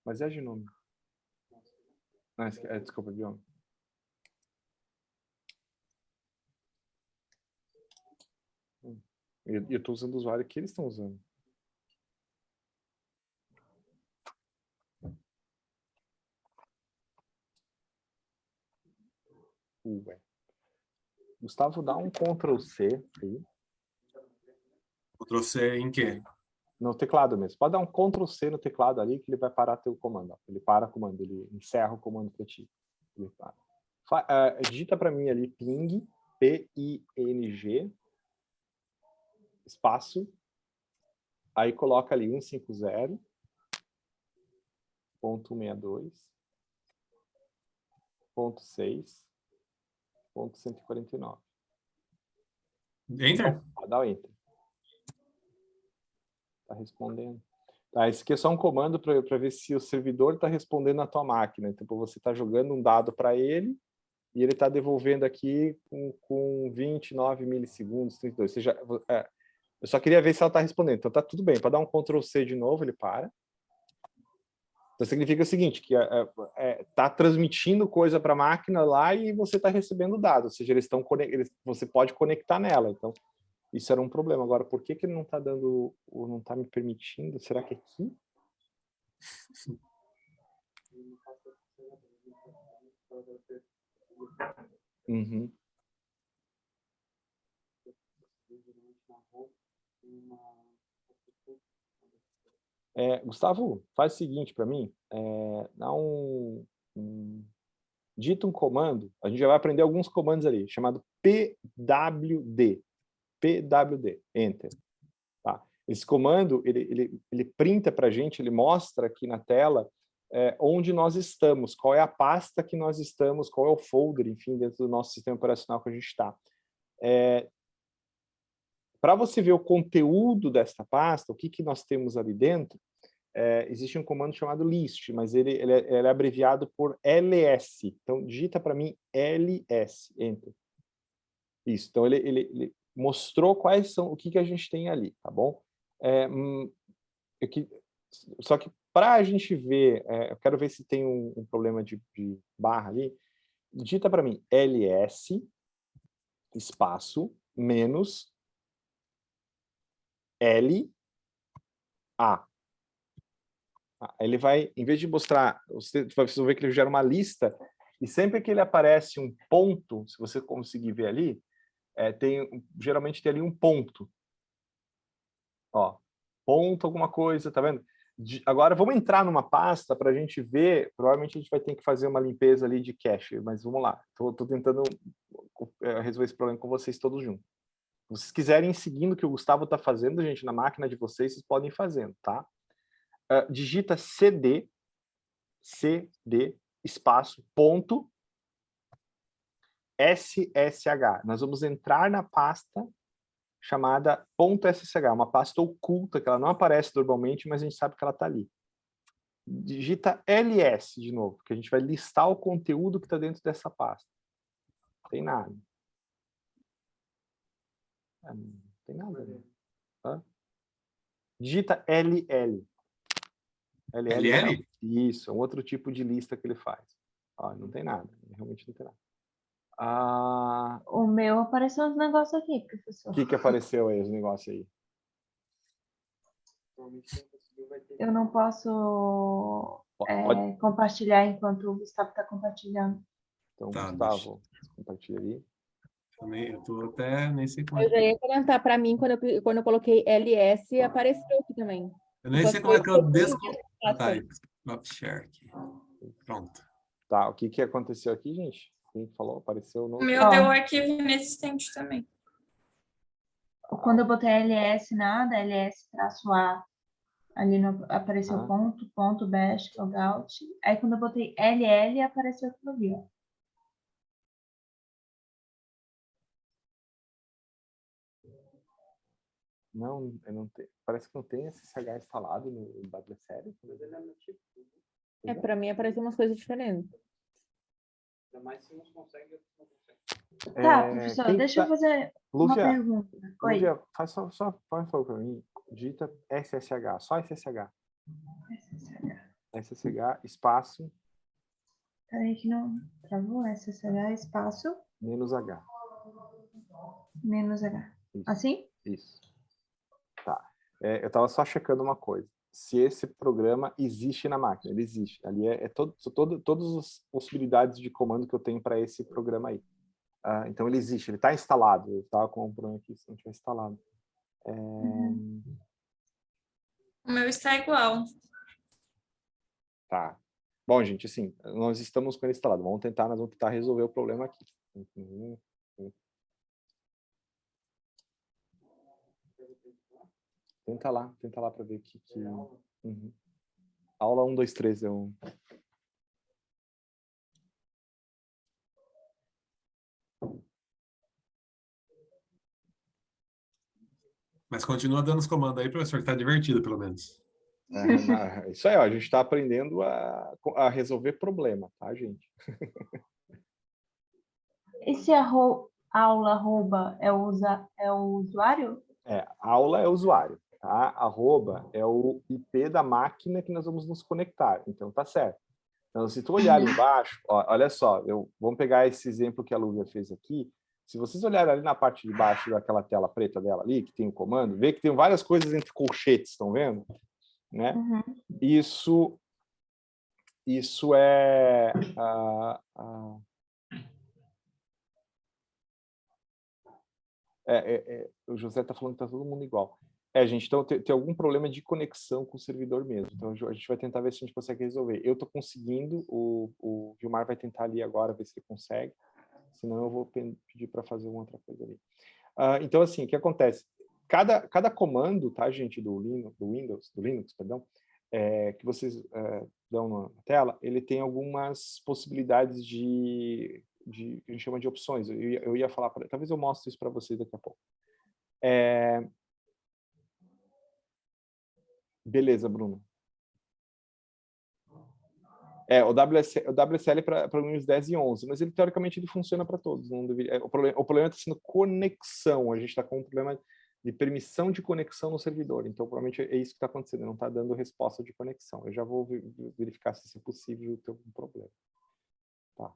Mas é Gnome. Não, desculpa, Gnome. Eu tô usando o usuário que eles estão usando. Ué. Gustavo, dá um Ctrl+C aí.
Ctrl+C em quê?
No teclado mesmo. Pode dar um Ctrl+C no teclado ali que ele vai parar teu comando. Ele para o comando, ele encerra o comando para ti. Ele para. Digita para mim ali ping PING, espaço, aí coloca ali 150.162.6.149.
Enter?
Dá o Enter. Está respondendo. Tá, esse aqui é só um comando para ver se o servidor está respondendo na tua máquina. Então, você está jogando um dado para ele e ele está devolvendo aqui com 29 milissegundos, 32. Ou seja, eu só queria ver se ela está respondendo. Então, está tudo bem. Para dar um Ctrl+C de novo, ele para. Então, significa o seguinte, que está transmitindo coisa para a máquina lá e você está recebendo dados. Ou seja, você pode conectar nela. Então, isso era um problema. Agora, por que ele não está dando, ou não está me permitindo? Será que é aqui? Uhum. Gustavo, faz o seguinte para mim. Dá dita um comando. A gente já vai aprender alguns comandos ali, chamado PWD. PWD, Enter. Tá? Esse comando, ele printa para a gente, ele mostra aqui na tela onde nós estamos, qual é a pasta que nós estamos, qual é o folder, enfim, dentro do nosso sistema operacional que a gente está. Para você ver o conteúdo desta pasta, o que nós temos ali dentro, existe um comando chamado list, mas ele é abreviado por ls. Então, digita para mim ls, Enter. Isso, então ele mostrou quais são, o que a gente tem ali, tá bom? Só que para a gente ver, eu quero ver se tem um problema de barra ali. Digita para mim ls, espaço, menos l, a. Ele vai, em vez de mostrar, você vai ver que ele gera uma lista, e sempre que ele aparece um ponto, se você conseguir ver ali, geralmente tem ali um ponto. Ó, ponto alguma coisa, tá vendo? Agora vamos entrar numa pasta para a gente ver, provavelmente a gente vai ter que fazer uma limpeza ali de cache, mas vamos lá. Estou tentando resolver esse problema com vocês todos juntos. Se vocês quiserem ir seguindo o que o Gustavo está fazendo, gente, na máquina de vocês podem ir fazendo, tá? Digita cd, espaço, ponto, ssh. Nós vamos entrar na pasta chamada .ssh, uma pasta oculta, que ela não aparece normalmente, mas a gente sabe que ela está ali. Digita ls de novo, porque a gente vai listar o conteúdo que está dentro dessa pasta. Não tem nada. Não tem nada. Né? Digita ll.
LL?
Isso, é um outro tipo de lista que ele faz. Não tem nada, realmente não tem nada.
O meu apareceu uns negócios aqui, professor.
O que apareceu aí, os negócios aí?
Eu não posso compartilhar enquanto o Gustavo está compartilhando.
Então,
Tá,
Gustavo, compartilha aí.
Eu tô até nem sei como
Eu já ia comentar, para mim, quando eu coloquei LS, apareceu aqui também.
Eu nem sei como é que eu Stop share aqui. Pronto.
Tá, o que aconteceu aqui, gente? Quem falou? Apareceu no...
O meu deu arquivo inexistente também.
Quando eu botei ls nada, ls-a, ali apareceu ponto, bash, logout. Aí quando eu botei ll, apareceu aquilo ali, ó.
Não, eu não tenho. Parece que não tem SSH instalado no WSL.
Para mim apareceu umas coisas diferentes.
Ainda mais se uns conseguem, outros não conseguem.
Tá, professor, deixa eu fazer uma pergunta.
Lúvia, faz só um favor para mim. Digita SSH, só SSH. SSH, espaço.
Peraí que não travou. SSH, espaço.
Menos H.
Menos H.
Isso.
Assim?
Isso. Tá. Eu estava só checando uma coisa. Se esse programa existe na máquina, ele existe. Ali todas as possibilidades de comando que eu tenho para esse programa aí. Então ele existe, ele está instalado. Eu estava com um problema aqui se não tiver instalado.
O meu está igual.
Tá. Bom, gente, assim, nós estamos com ele instalado. Nós vamos tentar resolver o problema aqui. Tenta lá para ver o que... Uhum. Aula 1, 2, 3 é um...
Mas continua dando os comandos aí, professor, que tá divertido, pelo menos.
Isso aí, ó, a gente está aprendendo a resolver problema, tá, gente?
Esse aula arroba é o usuário?
Aula é usuário, tá? Arroba é o IP da máquina que nós vamos nos conectar, então tá certo. Então, se tu olhar ali embaixo, ó, olha só, vamos pegar esse exemplo que a Lúcia fez aqui. Se vocês olharem ali na parte de baixo daquela tela preta dela ali, que tem o comando, vê que tem várias coisas entre colchetes, estão vendo? Né?
Uhum.
Isso é... o José está falando que está todo mundo igual. Gente, então tem algum problema de conexão com o servidor mesmo. Então a gente vai tentar ver se a gente consegue resolver. Eu estou conseguindo, o Gilmar vai tentar ali agora, ver se ele consegue. Senão eu vou pedir para fazer uma outra coisa ali. Então, assim, o que acontece? Cada comando, tá, gente, do Linux, perdão, que vocês dão na tela, ele tem algumas possibilidades que a gente chama de opções. Eu ia falar, talvez eu mostre isso para vocês daqui a pouco. Beleza, Bruno. O WSL para o Windows 10 e 11, mas ele teoricamente ele funciona para todos. Não deveria, o problema está sendo conexão. A gente está com um problema de permissão de conexão no servidor. Então, provavelmente é isso que está acontecendo. Não está dando resposta de conexão. Eu já vou verificar se isso é possível ter algum problema. Tá.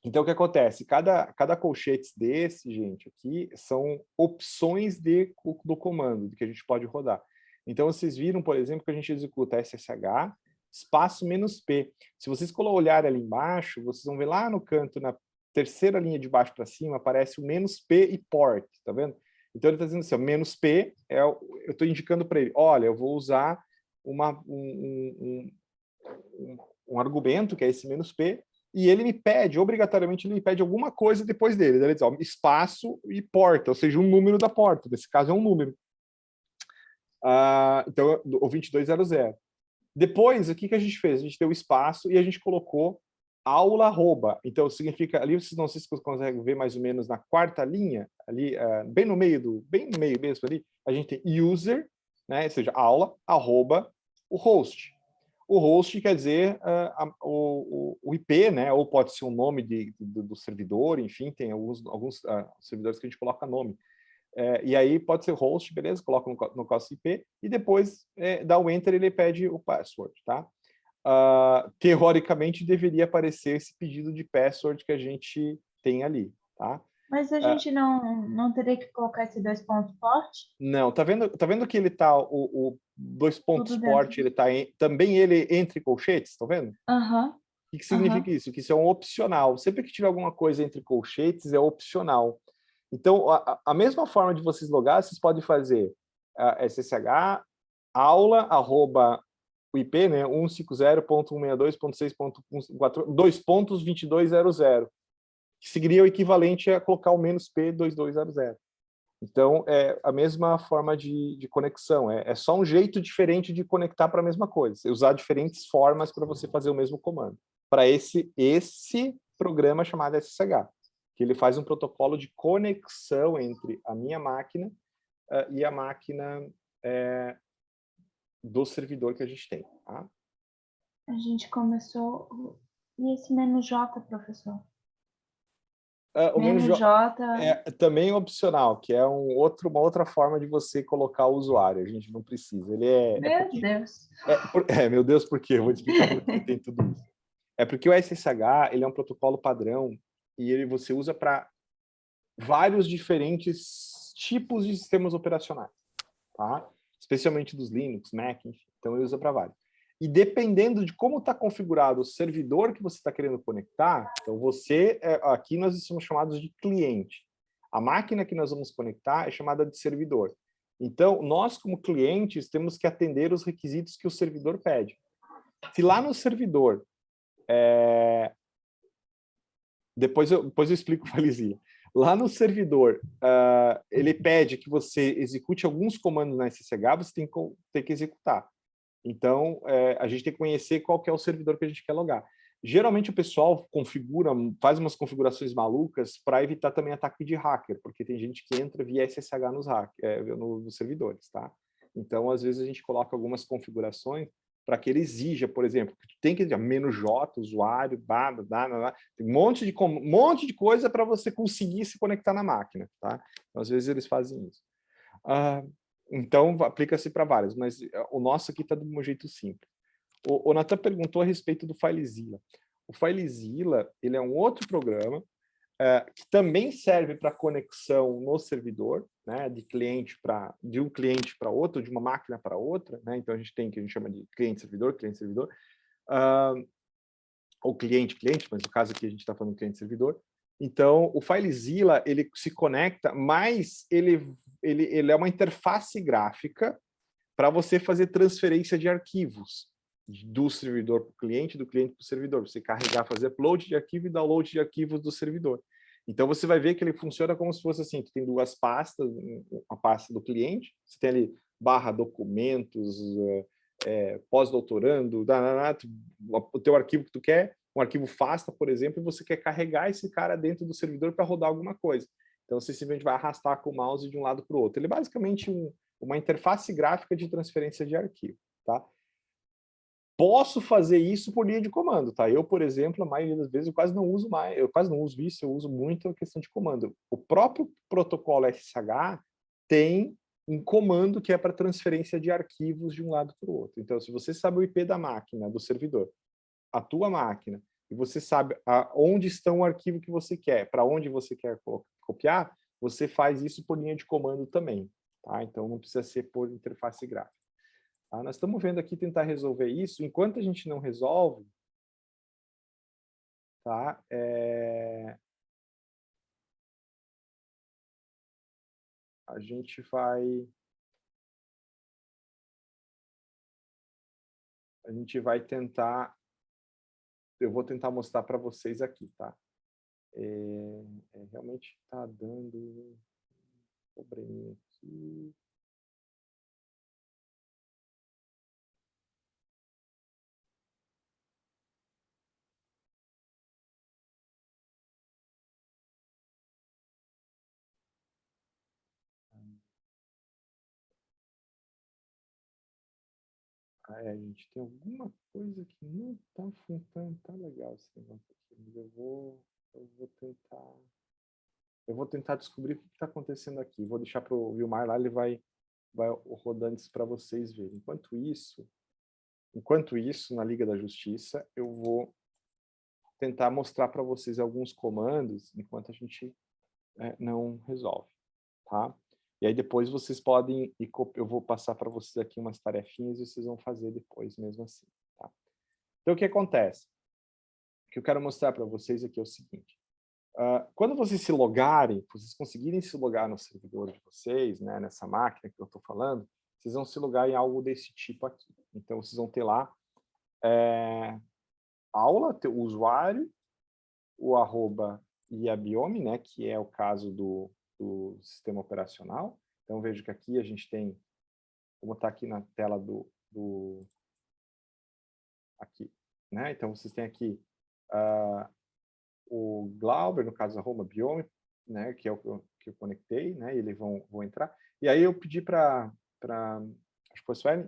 Então, o que acontece? Cada colchete desse, gente, aqui, são opções do comando que a gente pode rodar. Então, vocês viram, por exemplo, que a gente executa SSH, espaço "-p". Se vocês olharem ali embaixo, vocês vão ver lá no canto, na terceira linha de baixo para cima, aparece o "-p" e port, tá vendo? Então, ele está dizendo assim, ó, "-p", eu estou indicando para ele, olha, eu vou usar um argumento, que é esse "-p", e ele me pede, obrigatoriamente, ele me pede alguma coisa depois dele. Ele diz, ó, espaço e porta, ou seja, um número da porta. Nesse caso, é um número. Então, o 2200. Depois, o que a gente fez? A gente deu espaço e a gente colocou aula arroba. Então, significa, ali, vocês não sei se vocês conseguem ver mais ou menos na quarta linha, ali, bem no meio mesmo ali, a gente tem user, né, ou seja, aula, arroba, o host. O host quer dizer o IP, né? Ou pode ser o nome do servidor, enfim, tem alguns servidores que a gente coloca nome. E aí pode ser host, beleza? Coloca no classe IP e depois dá o enter e ele pede o password, tá? Teoricamente deveria aparecer esse pedido de password que a gente tem ali, tá?
Mas a gente não teria que colocar esse 2 pontos forte?
Não, tá vendo que ele tá, o 2 pontos forte, ele tá também ele entre colchetes, tá vendo?
Aham.
O que significa isso? Que isso é um opcional. Sempre que tiver alguma coisa entre colchetes, é opcional. Então, a mesma forma de vocês logar, vocês podem fazer SSH, aula, arroba, o IP, né, 152.162.6.1, 2.2200, que seria o equivalente a colocar o "-p 2200. Então, é a mesma forma de conexão. É só um jeito diferente de conectar para a mesma coisa. Usar diferentes formas para você fazer o mesmo comando. Para esse programa chamado SSH, que ele faz um protocolo de conexão entre a minha máquina e a máquina do servidor que a gente tem. Tá?
A gente começou... E esse "-j", professor?
O
"-j"
é também opcional, que é uma outra forma de você colocar o usuário. A gente não precisa. Ele
Meu Deus.
meu Deus, por quê? Eu vou te explicar por que tem tudo isso. É porque o SSH ele é um protocolo padrão e você usa para vários diferentes tipos de sistemas operacionais, tá? Especialmente dos Linux, Mac, enfim. Então ele usa para vários. E dependendo de como está configurado o servidor que você está querendo conectar, então aqui nós estamos chamados de cliente. A máquina que nós vamos conectar é chamada de servidor. Então, nós como clientes temos que atender os requisitos que o servidor pede. Se lá no servidor, depois eu explico para a Lizia. lá no servidor, ele pede que você execute alguns comandos na SSH, você tem que executar. Então, a gente tem que conhecer qual que é o servidor que a gente quer logar. Geralmente o pessoal faz umas configurações malucas para evitar também ataque de hacker, porque tem gente que entra via SSH nos servidores, tá? Então, às vezes a gente coloca algumas configurações para que ele exija, por exemplo, que tu tem que dizer -J, usuário, tem um monte de coisa para você conseguir se conectar na máquina, tá? Então, às vezes eles fazem isso. Então, aplica-se para várias, mas o nosso aqui está de um jeito simples. O Natan perguntou a respeito do FileZilla. O FileZilla, ele é um outro programa que também serve para conexão no servidor, né, de um cliente para outro, de uma máquina para outra, né? Então a gente tem o que a gente chama de cliente-servidor, ou cliente-cliente, mas no caso aqui a gente está falando cliente-servidor. Então o FileZilla, ele se conecta, mas ele é uma interface gráfica para você fazer transferência de arquivos do servidor para o cliente, do cliente para o servidor. Você carregar, fazer upload de arquivo e download de arquivos do servidor. Então, você vai ver que ele funciona como se fosse assim, tu tem duas pastas, uma pasta do cliente, você tem ali /documentos, pós-doutorando, o teu arquivo que tu quer, um arquivo FASTA, por exemplo, e você quer carregar esse cara dentro do servidor para rodar alguma coisa. Então, você simplesmente vai arrastar com o mouse de um lado para o outro. Ele é basicamente uma interface gráfica de transferência de arquivo, tá? Posso fazer isso por linha de comando, tá? Eu, por exemplo, a maioria das vezes eu quase não uso isso, eu uso muito a questão de comando. O próprio protocolo SSH tem um comando que é para transferência de arquivos de um lado para o outro. Então, se você sabe o IP da máquina, do servidor, a tua máquina, e você sabe onde está o arquivo que você quer, para onde você quer copiar, você faz isso por linha de comando também, tá? Então, não precisa ser por interface gráfica. Tá? Nós estamos vendo aqui tentar resolver isso. Enquanto a gente não resolve, tá? A gente vai tentar, eu vou tentar mostrar para vocês aqui, tá? Realmente está dando um probleminha aqui. Gente, tem alguma coisa que não está funcionando, tá legal esse negócio aqui, mas eu vou tentar descobrir o que está acontecendo aqui. Vou deixar para o Vilmar lá, ele vai rodando isso para vocês verem. Enquanto isso, na Liga da Justiça, eu vou tentar mostrar para vocês alguns comandos enquanto a gente não resolve, tá? E aí depois vocês podem, eu vou passar para vocês aqui umas tarefinhas e vocês vão fazer depois mesmo assim, tá? Então o que acontece? O que eu quero mostrar para vocês aqui é o seguinte. Quando vocês se logarem, vocês conseguirem se logar no servidor de vocês, né, nessa máquina que eu estou falando, vocês vão se logar em algo desse tipo aqui. Então vocês vão ter lá aula, o usuário, o arroba e a biome, né, que é o caso do sistema operacional. Então, vejo que aqui a gente tem, como está aqui na tela aqui, né? Então, vocês têm aqui o Glauber, no caso, arroba biome, né, que é o que eu conectei, né, e eles vão entrar. E aí eu pedi para acho que foi Suelen,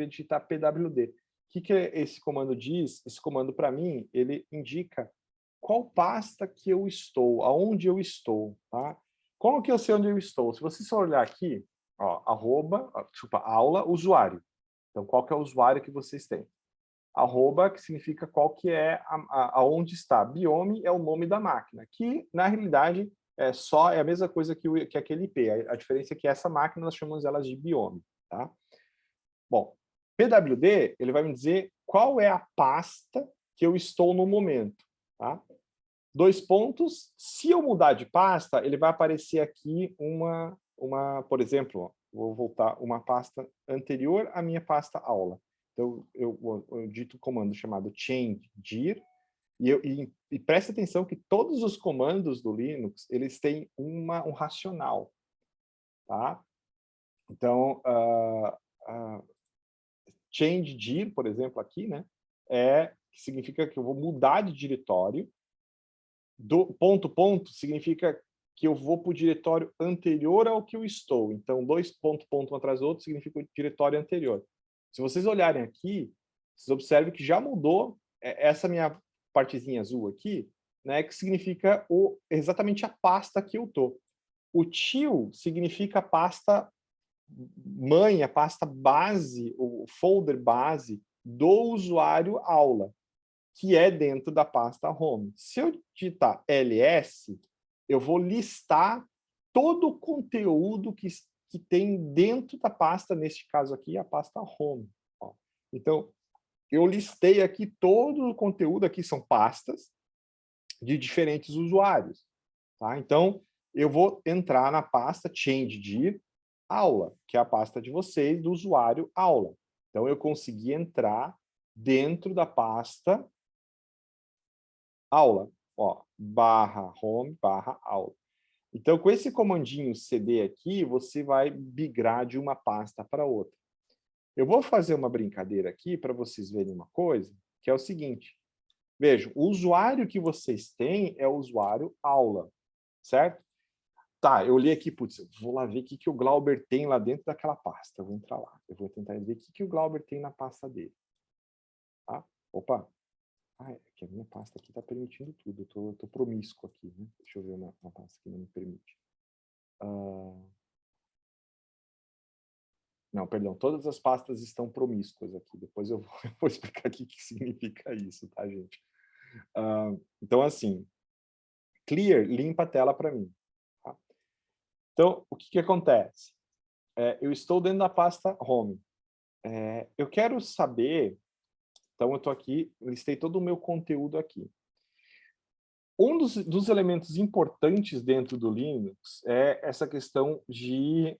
digitar pwd. O que esse comando diz? Esse comando, para mim, ele indica qual pasta que eu estou, aonde eu estou, tá? Como que eu sei onde eu estou? Se você só olhar aqui, ó, aula, usuário. Então, qual que é o usuário que vocês têm? Arroba, que significa qual que é aonde está. Biome é o nome da máquina, que, na realidade, é a mesma coisa que aquele IP. A diferença é que essa máquina, nós chamamos elas de biome, tá? Bom, pwd, ele vai me dizer qual é a pasta que eu estou no momento, tá? 2 pontos. Se eu mudar de pasta, ele vai aparecer aqui por exemplo, ó, vou voltar uma pasta anterior à minha pasta aula. Então, eu dito um comando chamado change dir, E preste atenção que todos os comandos do Linux, eles têm um racional, tá? Então, change dir, por exemplo, aqui, né? Que significa que eu vou mudar de diretório. Ponto significa que eu vou para o diretório anterior ao que eu estou. Então, dois ponto atrás do outro significa o diretório anterior. Se vocês olharem aqui, vocês observam que já mudou essa minha partezinha azul aqui, né, que significa exatamente a pasta que eu estou. O tio significa a pasta mãe, a pasta base, o folder base do usuário aula, que é dentro da pasta home. Se eu digitar ls, eu vou listar todo o conteúdo que tem dentro da pasta, neste caso aqui, a pasta home. Ó. Então, eu listei aqui todo o conteúdo, aqui são pastas de diferentes usuários. Tá? Então, eu vou entrar na pasta change dir aula, que é a pasta de vocês, do usuário aula. Então, eu consegui entrar dentro da pasta aula, ó, /home /aula. Então, com esse comandinho cd aqui, você vai migrar de uma pasta para outra. Eu vou fazer uma brincadeira aqui para vocês verem uma coisa, que é o seguinte. Vejam, o usuário que vocês têm é o usuário aula, certo? Tá, eu olhei aqui, putz, vou lá ver o que o Glauber tem lá dentro daquela pasta. Eu vou entrar lá, eu vou tentar ver o que o Glauber tem na pasta dele. Tá? Opa! É que a minha pasta aqui está permitindo tudo. Eu tô promíscuo aqui, né? Deixa eu ver uma pasta que não me permite. Não, perdão, todas as pastas estão promíscuas aqui. Depois eu vou explicar aqui o que significa isso, tá, gente? Então, assim, clear, limpa a tela para mim. Tá? Então, o que acontece? Eu estou dentro da pasta home. Eu quero saber... Então, eu estou aqui, listei todo o meu conteúdo aqui. Um dos elementos importantes dentro do Linux é essa questão de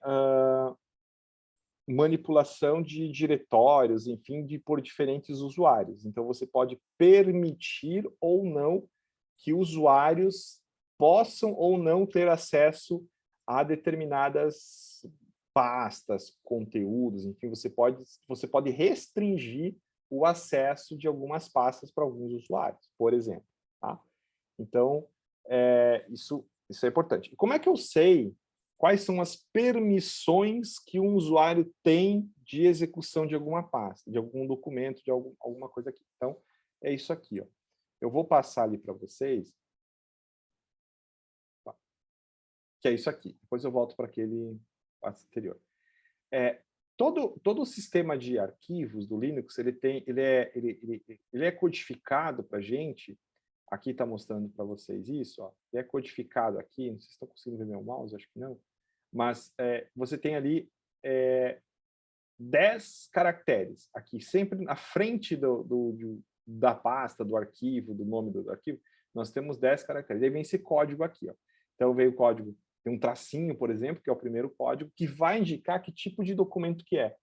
manipulação de diretórios, enfim, por diferentes usuários. Então, você pode permitir ou não que usuários possam ou não ter acesso a determinadas pastas, conteúdos, enfim, você pode restringir o acesso de algumas pastas para alguns usuários, por exemplo. Tá? Então, isso é importante. Como é que eu sei quais são as permissões que um usuário tem de execução de alguma pasta, de algum documento, de alguma coisa aqui? Então, é isso aqui. Ó. Eu vou passar ali para vocês, tá? Que é isso aqui. Depois eu volto para aquele passo anterior. Todo o sistema de arquivos do Linux, ele é codificado para a gente. Aqui está mostrando para vocês isso. Ó, ele é codificado aqui. Não sei se estão conseguindo ver meu mouse, acho que não. Mas você tem ali 10 caracteres. Aqui, sempre na frente da pasta, do arquivo, do nome do arquivo, nós temos 10 caracteres. Aí vem esse código aqui. Ó. Então, veio o código, tem um tracinho, por exemplo, que é o primeiro código, que vai indicar que tipo de documento que é.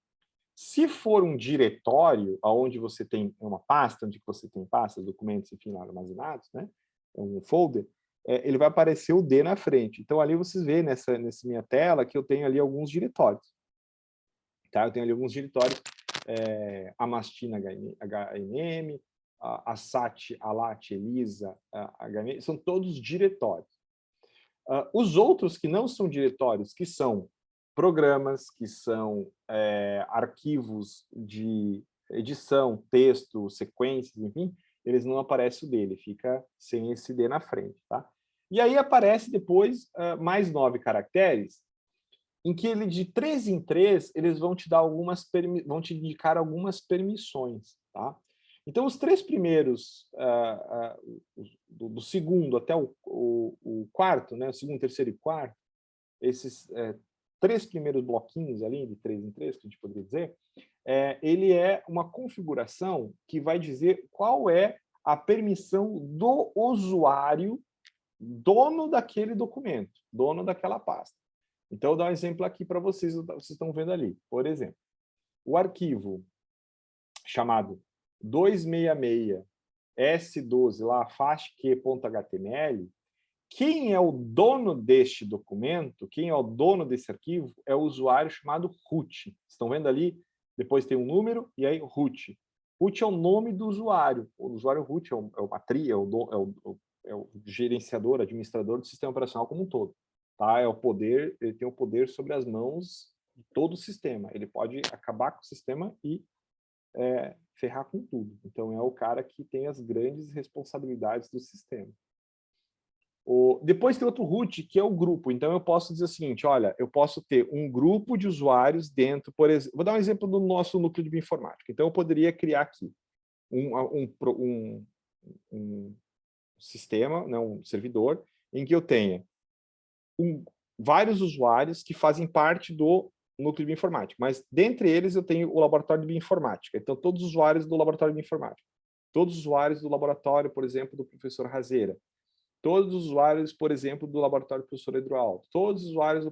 Se for um diretório, onde você tem uma pasta, onde você tem pastas, documentos, enfim, lá armazenados, né? Um folder, ele vai aparecer o D na frente. Então, ali vocês veem nessa minha tela que eu tenho ali alguns diretórios. Tá? Eu tenho ali alguns diretórios, a Mastina HNM, a SAT, a LAT, ELISA, a HM, são todos diretórios. Os outros que não são diretórios, que são programas, que são arquivos de edição, texto, sequências, enfim, eles não aparecem o dele, fica sem esse D na frente. Tá? E aí aparece depois mais 9 caracteres, em que ele, de 3 em 3, eles vão te dar vão te indicar algumas permissões. Tá? Então, os 3 primeiros, do segundo até o quarto, né, o segundo, terceiro e quarto, esses 3 primeiros bloquinhos ali, de 3 em 3, que a gente poderia dizer, ele é uma configuração que vai dizer qual é a permissão do usuário, dono daquele documento, dono daquela pasta. Então, eu vou dar um exemplo aqui para vocês, vocês estão vendo ali. Por exemplo, o arquivo chamado S12 lá, fastq.html, quem é o dono deste documento, quem é o dono desse arquivo, é o usuário chamado root. Estão vendo ali? Depois tem um número e aí root. Root é o nome do usuário. O usuário root é o gerenciador, administrador do sistema operacional como um todo. Tá? É o poder, ele tem o poder sobre as mãos de todo o sistema. Ele pode acabar com o sistema e ferrar com tudo. Então, é o cara que tem as grandes responsabilidades do sistema. Depois tem outro root, que é o grupo. Então, eu posso dizer o seguinte, olha, eu posso ter um grupo de usuários dentro, por exemplo, vou dar um exemplo do nosso núcleo de bioinformática. Então, eu poderia criar aqui um sistema, né, um servidor, em que eu tenha vários usuários que fazem parte do núcleo de bioinformática, mas dentre eles eu tenho o laboratório de bioinformática. Então, todos os usuários do laboratório de bioinformática, todos os usuários do laboratório, por exemplo, do professor Razeira, todos os usuários, por exemplo, do laboratório do professor Eduardo, todos os usuários do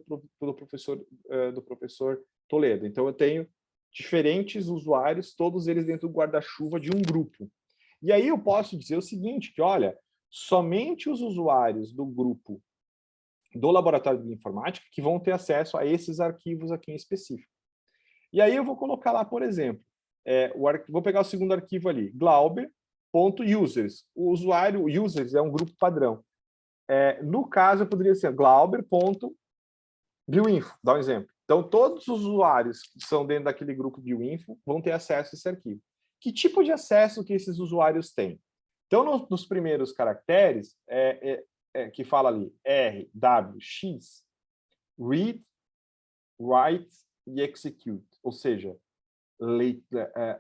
professor Toledo. Então, eu tenho diferentes usuários, todos eles dentro do guarda-chuva de um grupo. E aí eu posso dizer o seguinte, que olha, somente os usuários do grupo do laboratório de informática que vão ter acesso a esses arquivos aqui em específico. E aí eu vou colocar lá, por exemplo, vou pegar o segundo arquivo ali, glauber.users. O usuário users é um grupo padrão. No caso, eu poderia ser glauber.bioinfo, dá um exemplo. Então, todos os usuários que são dentro daquele grupo bioinfo vão ter acesso a esse arquivo. Que tipo de acesso que esses usuários têm? Então, nos primeiros caracteres, que fala ali, R, W, X, read, write e execute, ou seja,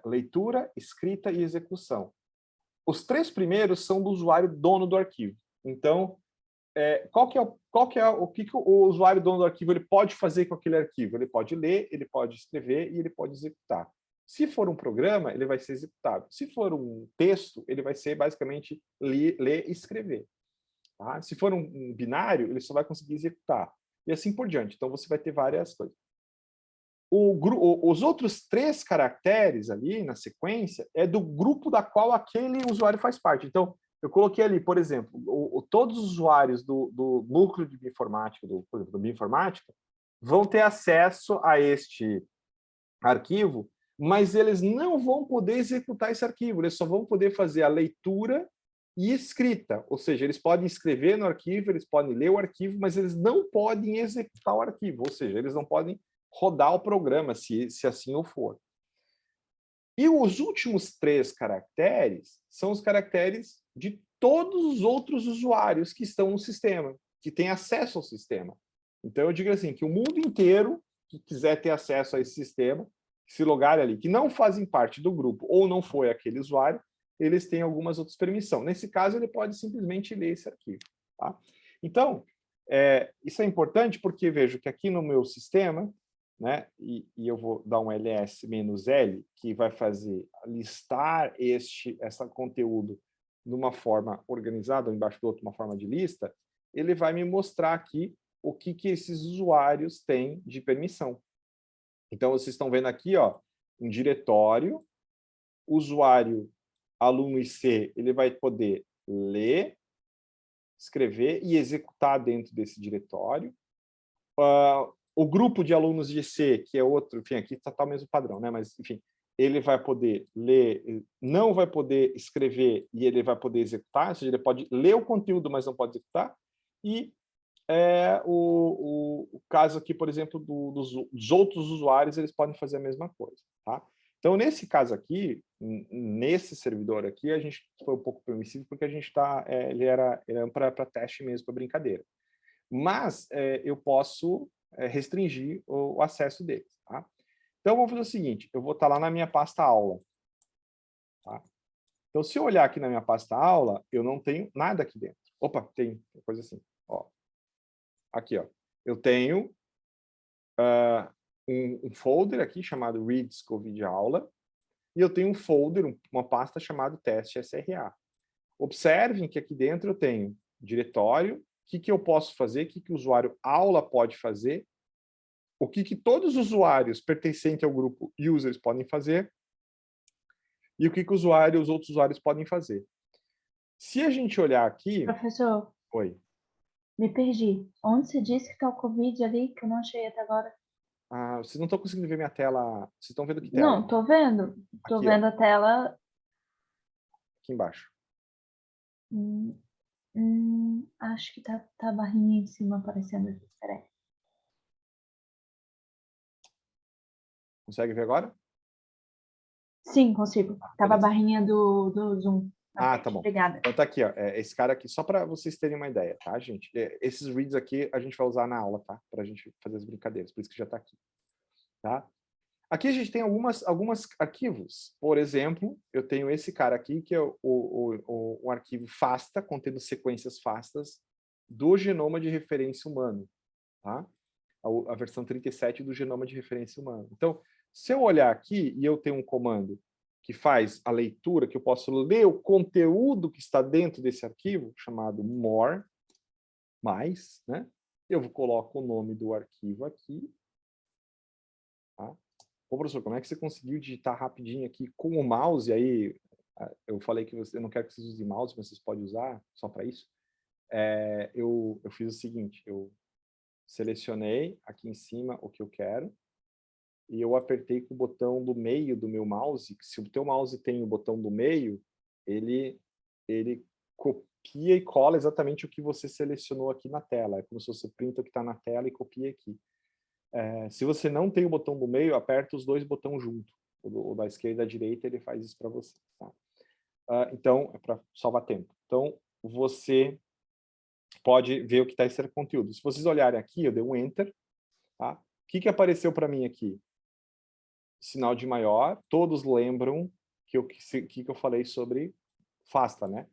leitura, escrita e execução. Os três primeiros são do usuário dono do arquivo. Então, o que o usuário dono do arquivo ele pode fazer com aquele arquivo? Ele pode ler, ele pode escrever e ele pode executar. Se for um programa, ele vai ser executado. Se for um texto, ele vai ser basicamente ler e escrever. Tá? Se for um binário, ele só vai conseguir executar. E assim por diante. Então, você vai ter várias coisas. Os outros 3 caracteres ali na sequência é do grupo da qual aquele usuário faz parte. Então, eu coloquei ali, por exemplo, todos os usuários do núcleo de bioinformática, por exemplo, do bioinformática, vão ter acesso a este arquivo, mas eles não vão poder executar esse arquivo, eles só vão poder fazer a leitura e escrita, ou seja, eles podem escrever no arquivo, eles podem ler o arquivo, mas eles não podem executar o arquivo, ou seja, eles não podem rodar o programa, se assim o for. E os últimos 3 caracteres são os caracteres de todos os outros usuários que estão no sistema, que têm acesso ao sistema. Então, eu digo assim, que o mundo inteiro que quiser ter acesso a esse sistema, se logar ali, que não fazem parte do grupo ou não foi aquele usuário, eles têm algumas outras permissões. Nesse caso, ele pode simplesmente ler esse arquivo. Tá? Então, isso é importante porque vejo que aqui no meu sistema, né, e eu vou dar um ls-l, que vai fazer listar esse conteúdo de uma forma organizada, ou embaixo do outro, uma forma de lista, ele vai me mostrar aqui o que esses usuários têm de permissão. Então, vocês estão vendo aqui, ó, um diretório, usuário aluno IC, ele vai poder ler, escrever e executar dentro desse diretório. O grupo de alunos de IC, que é outro, enfim, aqui está o mesmo padrão, né? Mas, enfim, ele vai poder ler, não vai poder escrever e ele vai poder executar, ou seja, ele pode ler o conteúdo, mas não pode executar. E o caso aqui, por exemplo, dos outros usuários, eles podem fazer a mesma coisa, tá? Então, nesse caso aqui, nesse servidor aqui, a gente foi um pouco permissivo, porque a gente está, ele era para teste mesmo, para brincadeira. Mas eu posso restringir o acesso deles, tá? Então, vamos fazer o seguinte, eu vou estar lá na minha pasta aula. Tá? Então, se eu olhar aqui na minha pasta aula, eu não tenho nada aqui dentro. Opa, tem coisa assim, ó. Aqui, ó. Eu tenho um folder aqui chamado Reads COVID Aula, e eu tenho um folder, uma pasta chamada Teste SRA. Observem que aqui dentro eu tenho diretório, o que eu posso fazer, o que o usuário aula pode fazer, o que todos os usuários pertencentes ao grupo users podem fazer, e o que os outros usuários podem fazer. Se a gente olhar aqui...
Professor,
Oi.
me perdi. Onde você disse que está o Covid ali, que eu não achei até agora?
Ah, vocês não estão conseguindo ver minha tela. Vocês estão vendo que tela?
Não, tô vendo. Tô
Aqui,
vendo
ó,
a tela.
aqui embaixo.
Acho que tá a barrinha em cima aparecendo aqui. Peraí.
Consegue ver agora?
Sim, consigo. Tava a
beleza.
barrinha do Zoom. na
Ah, tá
frente.
bom.
Obrigada.
Então tá aqui, ó. Esse cara aqui, só para vocês terem uma ideia, tá, gente? Esses reads aqui a gente vai usar na aula, tá? Para a gente fazer as brincadeiras, por isso que já tá aqui, tá? Aqui a gente tem algumas arquivos. Por exemplo, eu tenho esse cara aqui, que é o arquivo FASTA, contendo sequências FASTAs do genoma de referência humano, tá? A versão 37 do genoma de referência humano. Então, se eu olhar aqui e eu tenho um comando que faz a leitura, que eu posso ler o conteúdo que está dentro desse arquivo, chamado more, mais, né? Eu coloco o nome do arquivo aqui, tá? Ô, professor, como é que você conseguiu digitar rapidinho aqui com o mouse? Aí, eu falei que eu não quero que vocês usem mouse, mas vocês podem usar só para isso. Eu fiz o seguinte, eu selecionei aqui em cima o que eu quero, e eu apertei com o botão do meio do meu mouse, que se o teu mouse tem o botão do meio, ele copia e cola exatamente o que você selecionou aqui na tela. É como se você printa o que está na tela e copia aqui. Se você não tem o botão do meio, aperta os dois botões junto. O da esquerda e da direita, ele faz isso para você. Tá? Então, é para salvar tempo. Então, você pode ver o que está esse conteúdo. Se vocês olharem aqui, eu dei um Enter. Tá? O que apareceu para mim aqui? Sinal de maior. Todos lembram que eu falei sobre FASTA, né?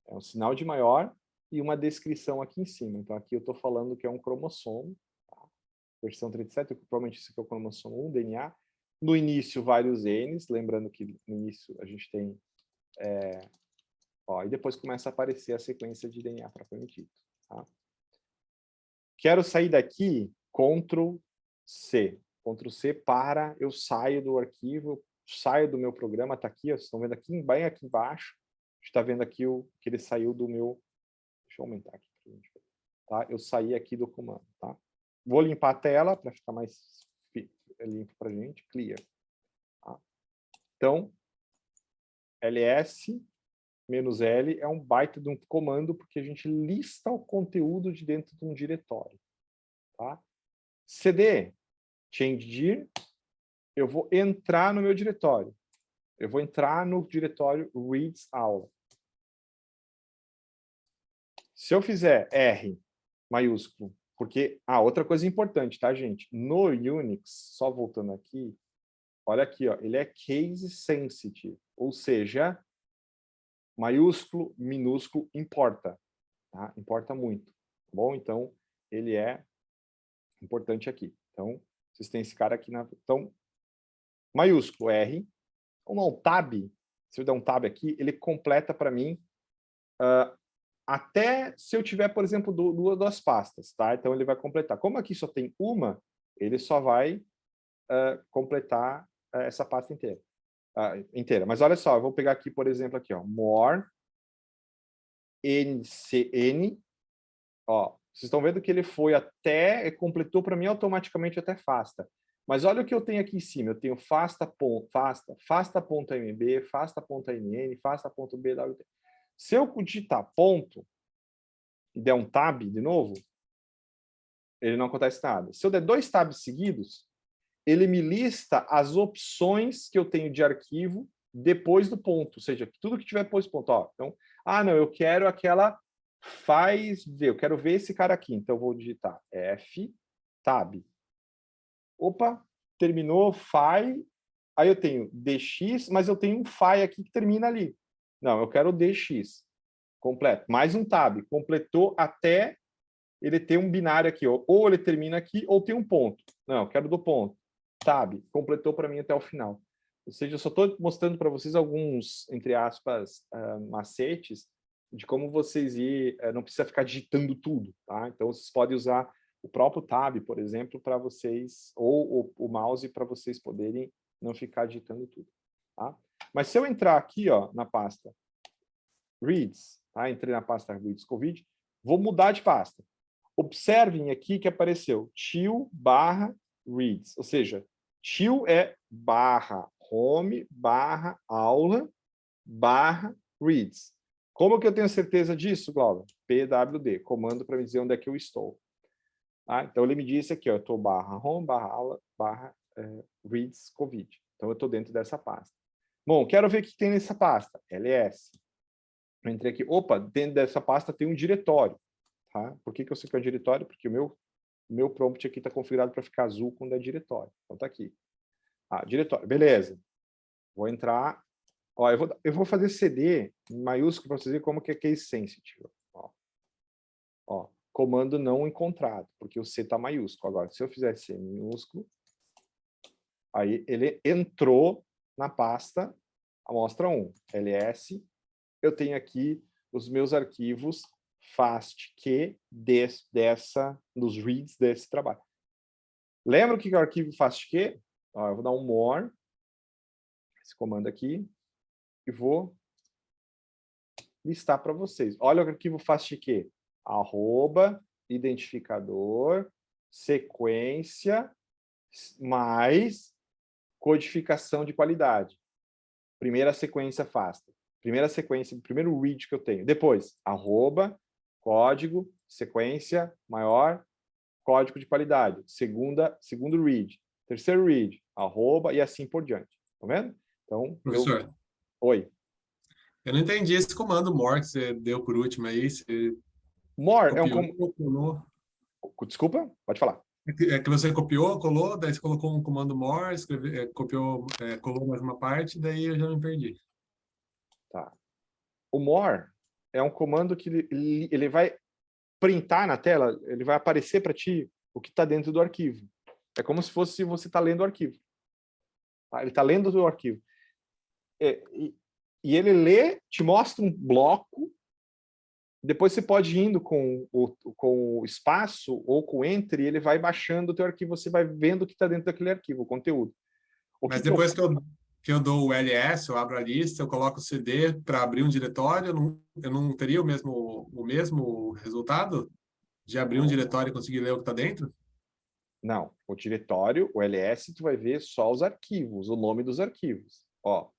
É um sinal de maior e uma descrição aqui em cima. Então, aqui eu estou falando que é um cromossomo. Versão 37, provavelmente isso aqui é o cromossomo 1, DNA. No início, vários Ns, lembrando que no início a gente tem... e depois começa a aparecer a sequência de DNA propriamente dito. Tá? Quero sair daqui, Ctrl+C. Ctrl+C para, eu saio do arquivo, saio do meu programa, está aqui, vocês estão vendo aqui, bem aqui embaixo, a gente está vendo aqui que ele saiu do meu... Deixa eu aumentar aqui. Tá? Eu saí aqui do comando. Tá? Vou limpar a tela para ficar mais limpo para a gente. Clear. Tá? Então, ls-l é um baita de um comando porque a gente lista o conteúdo de dentro de um diretório. Tá? cd, change dir, eu vou entrar no meu diretório. Eu vou entrar no diretório reads aula. Se eu fizer R maiúsculo, porque, outra coisa importante, tá, gente? No Unix, só voltando aqui, olha aqui, ó, ele é case sensitive, ou seja, maiúsculo, minúsculo, importa, tá? Importa muito, tá bom? Então, ele é importante aqui. Então, vocês têm esse cara aqui Então, maiúsculo, R, ou não, tab, se eu der um tab aqui, ele completa para mim até se eu tiver, por exemplo, duas pastas, tá? Então, ele vai completar. Como aqui só tem uma, ele só vai completar essa pasta inteira. Mas olha só, eu vou pegar aqui, por exemplo, aqui, ó, more, ncn, ó, vocês estão vendo que ele foi completou para mim automaticamente até FASTA. Mas olha o que eu tenho aqui em cima, eu tenho fasta.mb, fasta.nn, fasta.bwt. Se eu digitar ponto e der um tab de novo, ele não acontece nada. Se eu der 2 tabs seguidos, ele me lista as opções que eu tenho de arquivo depois do ponto, ou seja, tudo que tiver depois do ponto. Ó, então, não, eu quero aquela eu quero ver esse cara aqui, então eu vou digitar F, tab. Opa, terminou, file, aí eu tenho DX, mas eu tenho um file aqui que termina ali. Não, eu quero o DX completo. Mais um tab, completou até ele ter um binário aqui, ou ele termina aqui, ou tem um ponto. Não, eu quero do ponto. Tab, completou para mim até o final. Ou seja, eu só estou mostrando para vocês alguns, entre aspas, macetes de como vocês não precisa ficar digitando tudo, tá? Então, vocês podem usar o próprio tab, por exemplo, para vocês, ou o mouse para vocês poderem não ficar digitando tudo, tá? Mas se eu entrar aqui, ó, na pasta reads, Tá? Entrei na pasta Reads Covid. Vou mudar de pasta. Observem aqui que apareceu til/reads, ou seja, til é /home/aula/reads. Como que eu tenho certeza disso, Glauber? PWD, comando para me dizer onde é que eu estou. Tá? Então ele me disse aqui, ó, eu estou /home/aula/reads covid. Então eu estou dentro dessa pasta. Bom, quero ver o que tem nessa pasta. LS. Eu entrei aqui. Opa, dentro dessa pasta tem um diretório. Tá? Por que eu sei que é um diretório? Porque o meu prompt aqui está configurado para ficar azul quando é diretório. Então está aqui. Diretório. Beleza. Vou entrar. Ó, eu vou fazer CD em maiúsculo para vocês verem como que é case sensitive. Ó, comando não encontrado, porque o C está maiúsculo. Agora, se eu fizer C minúsculo, aí ele entrou na pasta amostra 1, ls. Eu tenho aqui os meus arquivos FASTQ dos reads desse trabalho. Lembra o que é o arquivo FASTQ? Ó, eu vou dar um more, esse comando aqui, e vou listar para vocês. Olha o arquivo FASTQ. @identificador, sequência, mais codificação de qualidade. Primeira sequência FASTA. Primeira sequência, primeiro read que eu tenho. Depois, código, sequência, maior, código de qualidade. Segundo read. Terceiro read, e assim por diante. Tá vendo? Então,
Professor.
Oi.
Eu não entendi esse comando more que você deu por último aí.
More
copiou,
é um comando... Desculpa, pode falar.
É que você copiou, colou, daí você colocou um comando more, copiou, colou mais uma parte, daí eu já me perdi.
Tá. O more é um comando que ele vai printar na tela, ele vai aparecer para ti o que está dentro do arquivo. É como se fosse você está lendo o arquivo. Tá? Ele está lendo o arquivo. E ele lê, te mostra um bloco, depois você pode ir indo com o espaço ou com enter, e ele vai baixando o teu arquivo, você vai vendo o que está dentro daquele arquivo, o conteúdo.
Mas depois que eu dou o ls, eu abro a lista, eu coloco o CD para abrir um diretório, eu não teria o mesmo resultado de abrir um diretório e conseguir ler o que está dentro?
Não, o diretório, o ls, tu vai ver só os arquivos, o nome dos arquivos. Ó,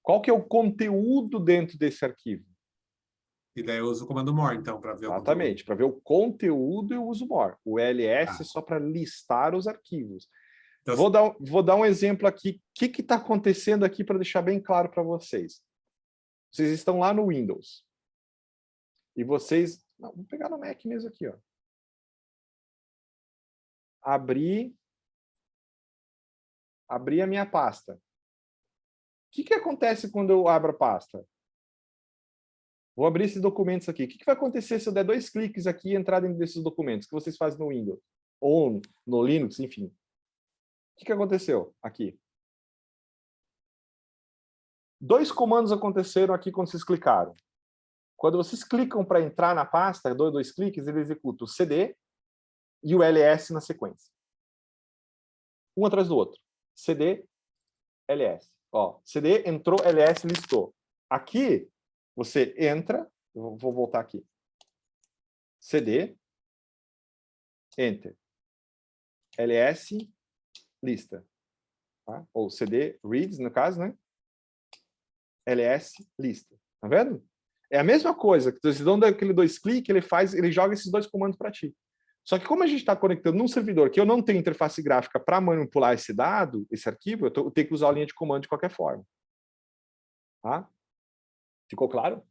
qual que é o conteúdo dentro desse arquivo?
E daí eu uso o comando more, então, para ver
Exatamente, para ver o conteúdo eu uso more. O ls é só para listar os arquivos. Então, vou dar um exemplo aqui. O que está acontecendo aqui para deixar bem claro para vocês? Vocês estão lá no Windows. E vocês... Não, vou pegar no Mac mesmo aqui. Ó. Abrir a minha pasta. O que acontece quando eu abro a pasta? Vou abrir esses documentos aqui. O que vai acontecer se eu der 2 cliques aqui e entrar dentro desses documentos que vocês fazem no Windows? Ou no Linux, enfim. O que aconteceu aqui? 2 comandos aconteceram aqui quando vocês clicaram. Quando vocês clicam para entrar na pasta, dou 2 cliques, ele executa o CD e o ls na sequência. Um atrás do outro. CD, ls. Ó, CD entrou, ls listou. Aqui, você entra, eu vou voltar aqui. CD, enter. ls, lista. Tá? Ou CD, reads, no caso, né? ls, lista. Tá vendo? É a mesma coisa. Que vocês dão aquele 2 cliques, ele joga esses 2 comandos para ti. Só que como a gente está conectando num servidor que eu não tenho interface gráfica para manipular esse dado, esse arquivo, eu tenho que usar a linha de comando de qualquer forma. Tá? Ficou claro?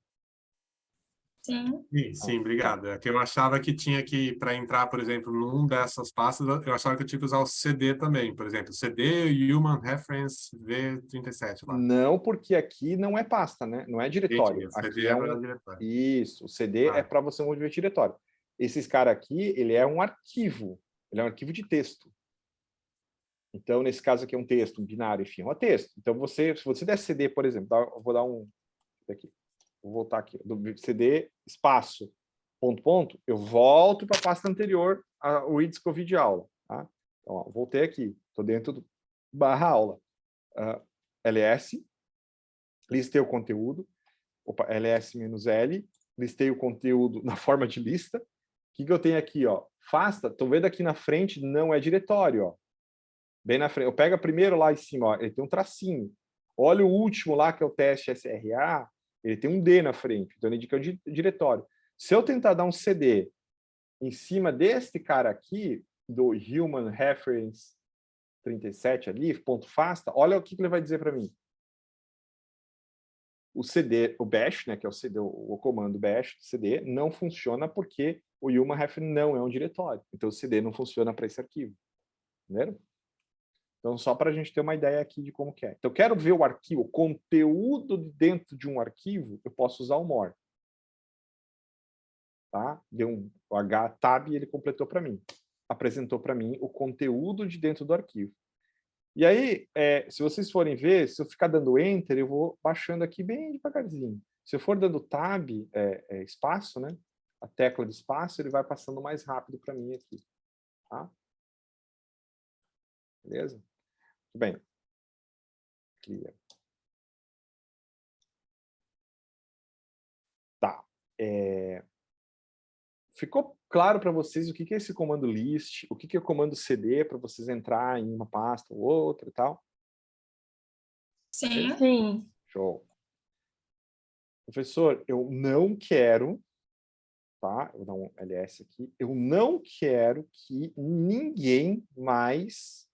Sim.
Sim, obrigado. É que eu achava que tinha que, para entrar, por exemplo, num dessas pastas, eu achava que eu tinha que usar o CD também. Por exemplo, CD Human Reference V37 lá.
Não, porque aqui não é pasta, né? Não é diretório.
Entendi.
Aqui é um... diretório. Isso, o CD é para você mover diretório. Esses caras aqui, ele é um arquivo. Ele é um arquivo de texto. Então, nesse caso aqui é um texto, um binário, enfim, é um texto. Então, se você der CD, por exemplo, eu vou dar um... Aqui. Vou voltar aqui. Do CD, espaço, ponto, eu volto para a pasta anterior, o reads COVID aula. Tá? Então, ó, voltei aqui. Estou dentro do /aula. ls, listei o conteúdo. Opa, ls-l, listei o conteúdo na forma de lista. O que eu tenho aqui, ó? Fasta, estão vendo aqui na frente, não é diretório, ó. Bem na frente. Eu pego primeiro lá em cima, ó, ele tem um tracinho. Olha o último lá, que é o teste SRA, ele tem um D na frente, então ele indica o diretório. Se eu tentar dar um CD em cima deste cara aqui, do Human Reference 37 ali, ponto .fasta, olha o que ele vai dizer para mim. O CD, o bash, né, que é o CD, o comando bash, CD, não funciona porque o Human Reference não é um diretório. Então o CD não funciona para esse arquivo. Entendeu? Então, só para a gente ter uma ideia aqui de como que é. Então, eu quero ver o arquivo, o conteúdo dentro de um arquivo, eu posso usar o more. Tá? Deu um tab e ele completou para mim. Apresentou para mim o conteúdo de dentro do arquivo. E aí, se vocês forem ver, se eu ficar dando enter, eu vou baixando aqui bem devagarzinho. Se eu for dando tab, espaço, né? A tecla de espaço, ele vai passando mais rápido para mim aqui. Tá? Beleza? Muito bem. Clear. Tá. Ficou claro para vocês o que é esse comando list, o que é o comando cd para vocês entrar em uma pasta ou outra e tal?
Sim.
Sim.
Show. Professor, eu não quero, tá? Eu vou dar um ls aqui. Eu não quero que ninguém mais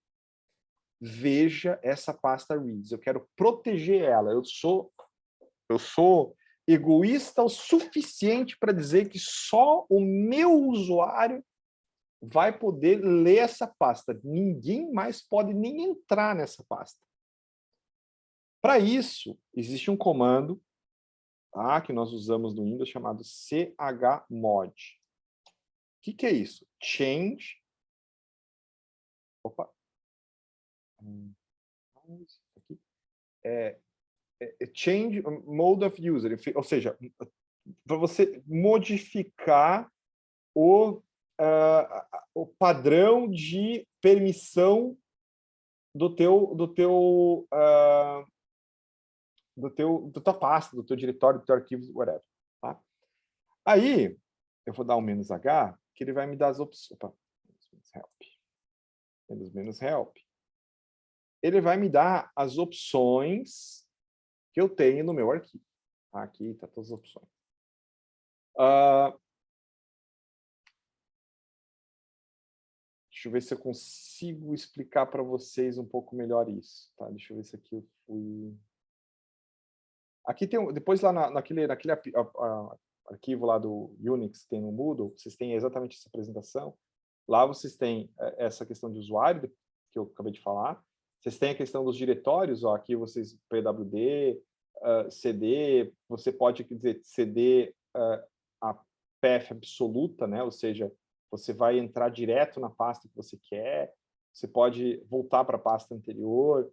veja essa pasta reads. Eu quero proteger ela. Eu sou egoísta o suficiente para dizer que só o meu usuário vai poder ler essa pasta. Ninguém mais pode nem entrar nessa pasta. Para isso, existe um comando, tá, que nós usamos no Windows chamado chmod. O que é isso? Change. Opa. Aqui. Change mode of user. Ou seja, para você modificar o padrão de permissão da tua pasta, do teu diretório, do teu arquivo, whatever. Tá? Aí, eu vou dar um "-h", que ele vai me dar as opções. Opa, "-help". Ele vai me dar as opções que eu tenho no meu arquivo. Aqui está todas as opções. Deixa eu ver se eu consigo explicar para vocês um pouco melhor isso. Tá? Deixa eu ver se aqui eu fui... Aqui tem, depois lá naquele arquivo lá do Unix que tem no Moodle, vocês têm exatamente essa apresentação. Lá vocês têm essa questão de usuário, que eu acabei de falar. Vocês têm a questão dos diretórios, ó, aqui vocês, pwd, cd, você pode dizer cd a path absoluta, né? Ou seja, você vai entrar direto na pasta que você quer, você pode voltar para a pasta anterior.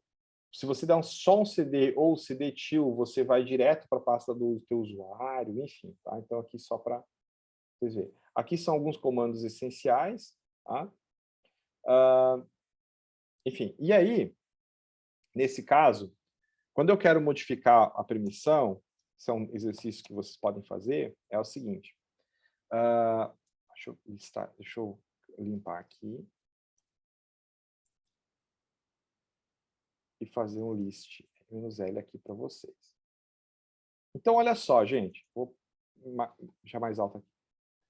Se você der só um CD ou CD till, você vai direto para a pasta do teu usuário, enfim. Tá? Então, aqui só para vocês verem. Aqui são alguns comandos essenciais. Tá? Enfim, e aí, nesse caso, quando eu quero modificar a permissão, esse é um exercício que vocês podem fazer, é o seguinte. Deixa eu limpar aqui. E fazer um list -l aqui para vocês. Então, olha só, gente. Vou deixar mais alto aqui.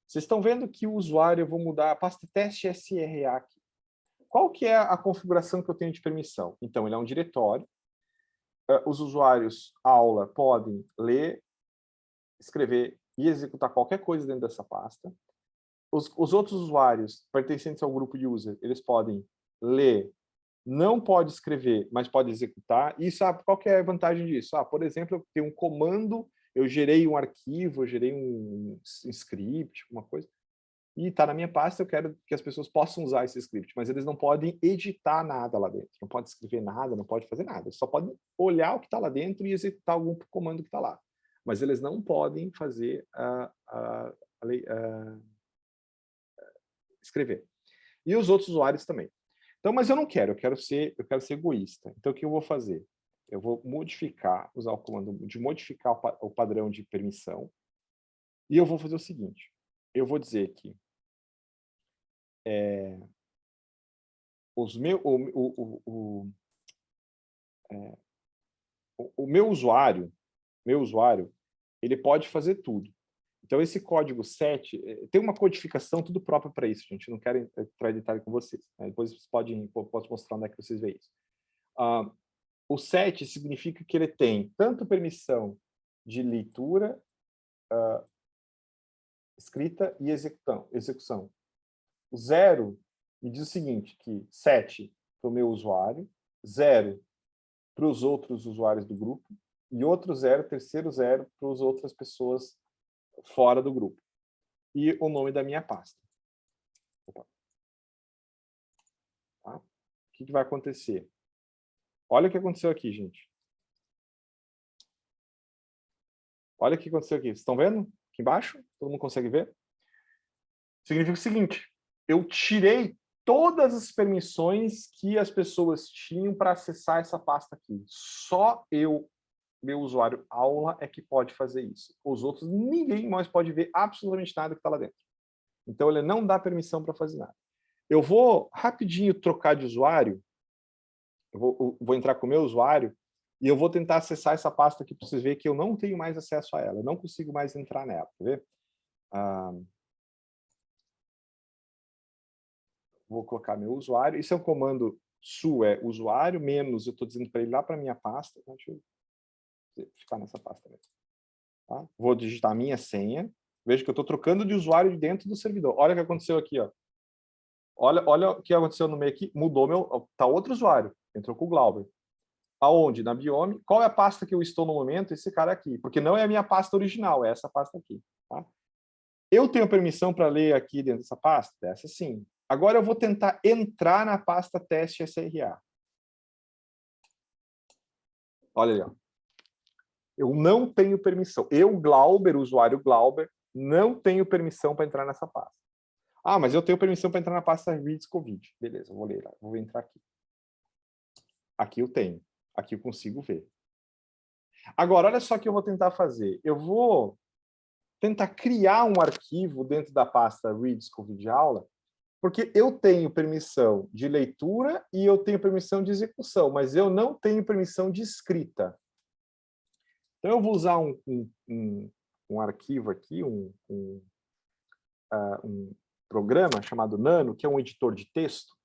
Vocês estão vendo que o usuário, eu vou mudar a pasta teste SRA aqui. Qual que é a configuração que eu tenho de permissão? Então, ele é um diretório. Os usuários aula podem ler, escrever e executar qualquer coisa dentro dessa pasta. Os outros usuários pertencentes ao grupo de user, eles podem ler, não pode escrever, mas pode executar. E sabe qual que é a vantagem disso? Por exemplo, eu tenho um comando, eu gerei um arquivo, eu gerei um script, uma coisa, e está na minha pasta, eu quero que as pessoas possam usar esse script, mas eles não podem editar nada lá dentro, não pode escrever nada, não pode fazer nada, só podem olhar o que está lá dentro e executar algum comando que está lá. Mas eles não podem fazer escrever. E os outros usuários também. Então, mas eu não quero, eu quero ser egoísta. Então, o que eu vou fazer? Eu vou modificar, usar o comando de modificar o padrão de permissão. E eu vou fazer o seguinte. Eu vou dizer que o meu usuário, ele pode fazer tudo. Então, esse código 7, tem uma codificação tudo própria para isso, gente. Não quero entrar em detalhe com vocês. Né? Depois vocês posso mostrar onde é que vocês veem isso. O 7 significa que ele tem tanto permissão de leitura, escrita e execução. O 0 me diz o seguinte, que 7 para o meu usuário, 0 para os outros usuários do grupo, e outro 0, terceiro 0 para as outras pessoas fora do grupo. E o nome da minha pasta. Tá? O que vai acontecer? Olha o que aconteceu aqui, gente. Olha o que aconteceu aqui. Vocês estão vendo? Aqui embaixo? Todo mundo consegue ver? Significa o seguinte. Eu tirei todas as permissões que as pessoas tinham para acessar essa pasta aqui. Só meu usuário aula é que pode fazer isso. Os outros, ninguém mais pode ver absolutamente nada que está lá dentro. Então, ele não dá permissão para fazer nada. Eu vou rapidinho trocar de usuário. Eu vou entrar com o meu usuário e eu vou tentar acessar essa pasta aqui para vocês verem que eu não tenho mais acesso a ela. Eu não consigo mais entrar nela. Quer ver? Vou colocar meu usuário. Isso é um comando su, é usuário, menos, eu estou dizendo para ele lá para a minha pasta. Deixa eu ficar nessa pasta mesmo. Tá? Vou digitar a minha senha. Veja que eu estou trocando de usuário dentro do servidor. Olha o que aconteceu aqui. Ó. Olha o que aconteceu no meio aqui. Mudou meu... Está outro usuário. Entrou com o Glauber. Aonde? Na Biome. Qual é a pasta que eu estou no momento? Esse cara aqui. Porque não é a minha pasta original, é essa pasta aqui. Tá? Eu tenho permissão para ler aqui dentro dessa pasta? Essa sim. Agora eu vou tentar entrar na pasta teste SRA. Olha ali, ó. Eu não tenho permissão. Eu, Glauber, usuário Glauber, não tenho permissão para entrar nessa pasta. Ah, mas eu tenho permissão para entrar na pasta Reads Covid. Beleza, vou ler lá. Vou entrar aqui. Aqui eu tenho. Aqui eu consigo ver. Agora, olha só o que eu vou tentar fazer. Eu vou tentar criar um arquivo dentro da pasta Reads Covid Aula, porque eu tenho permissão de leitura e eu tenho permissão de execução, mas eu não tenho permissão de escrita. Então, eu vou usar um arquivo aqui, um programa chamado Nano, que é um editor de texto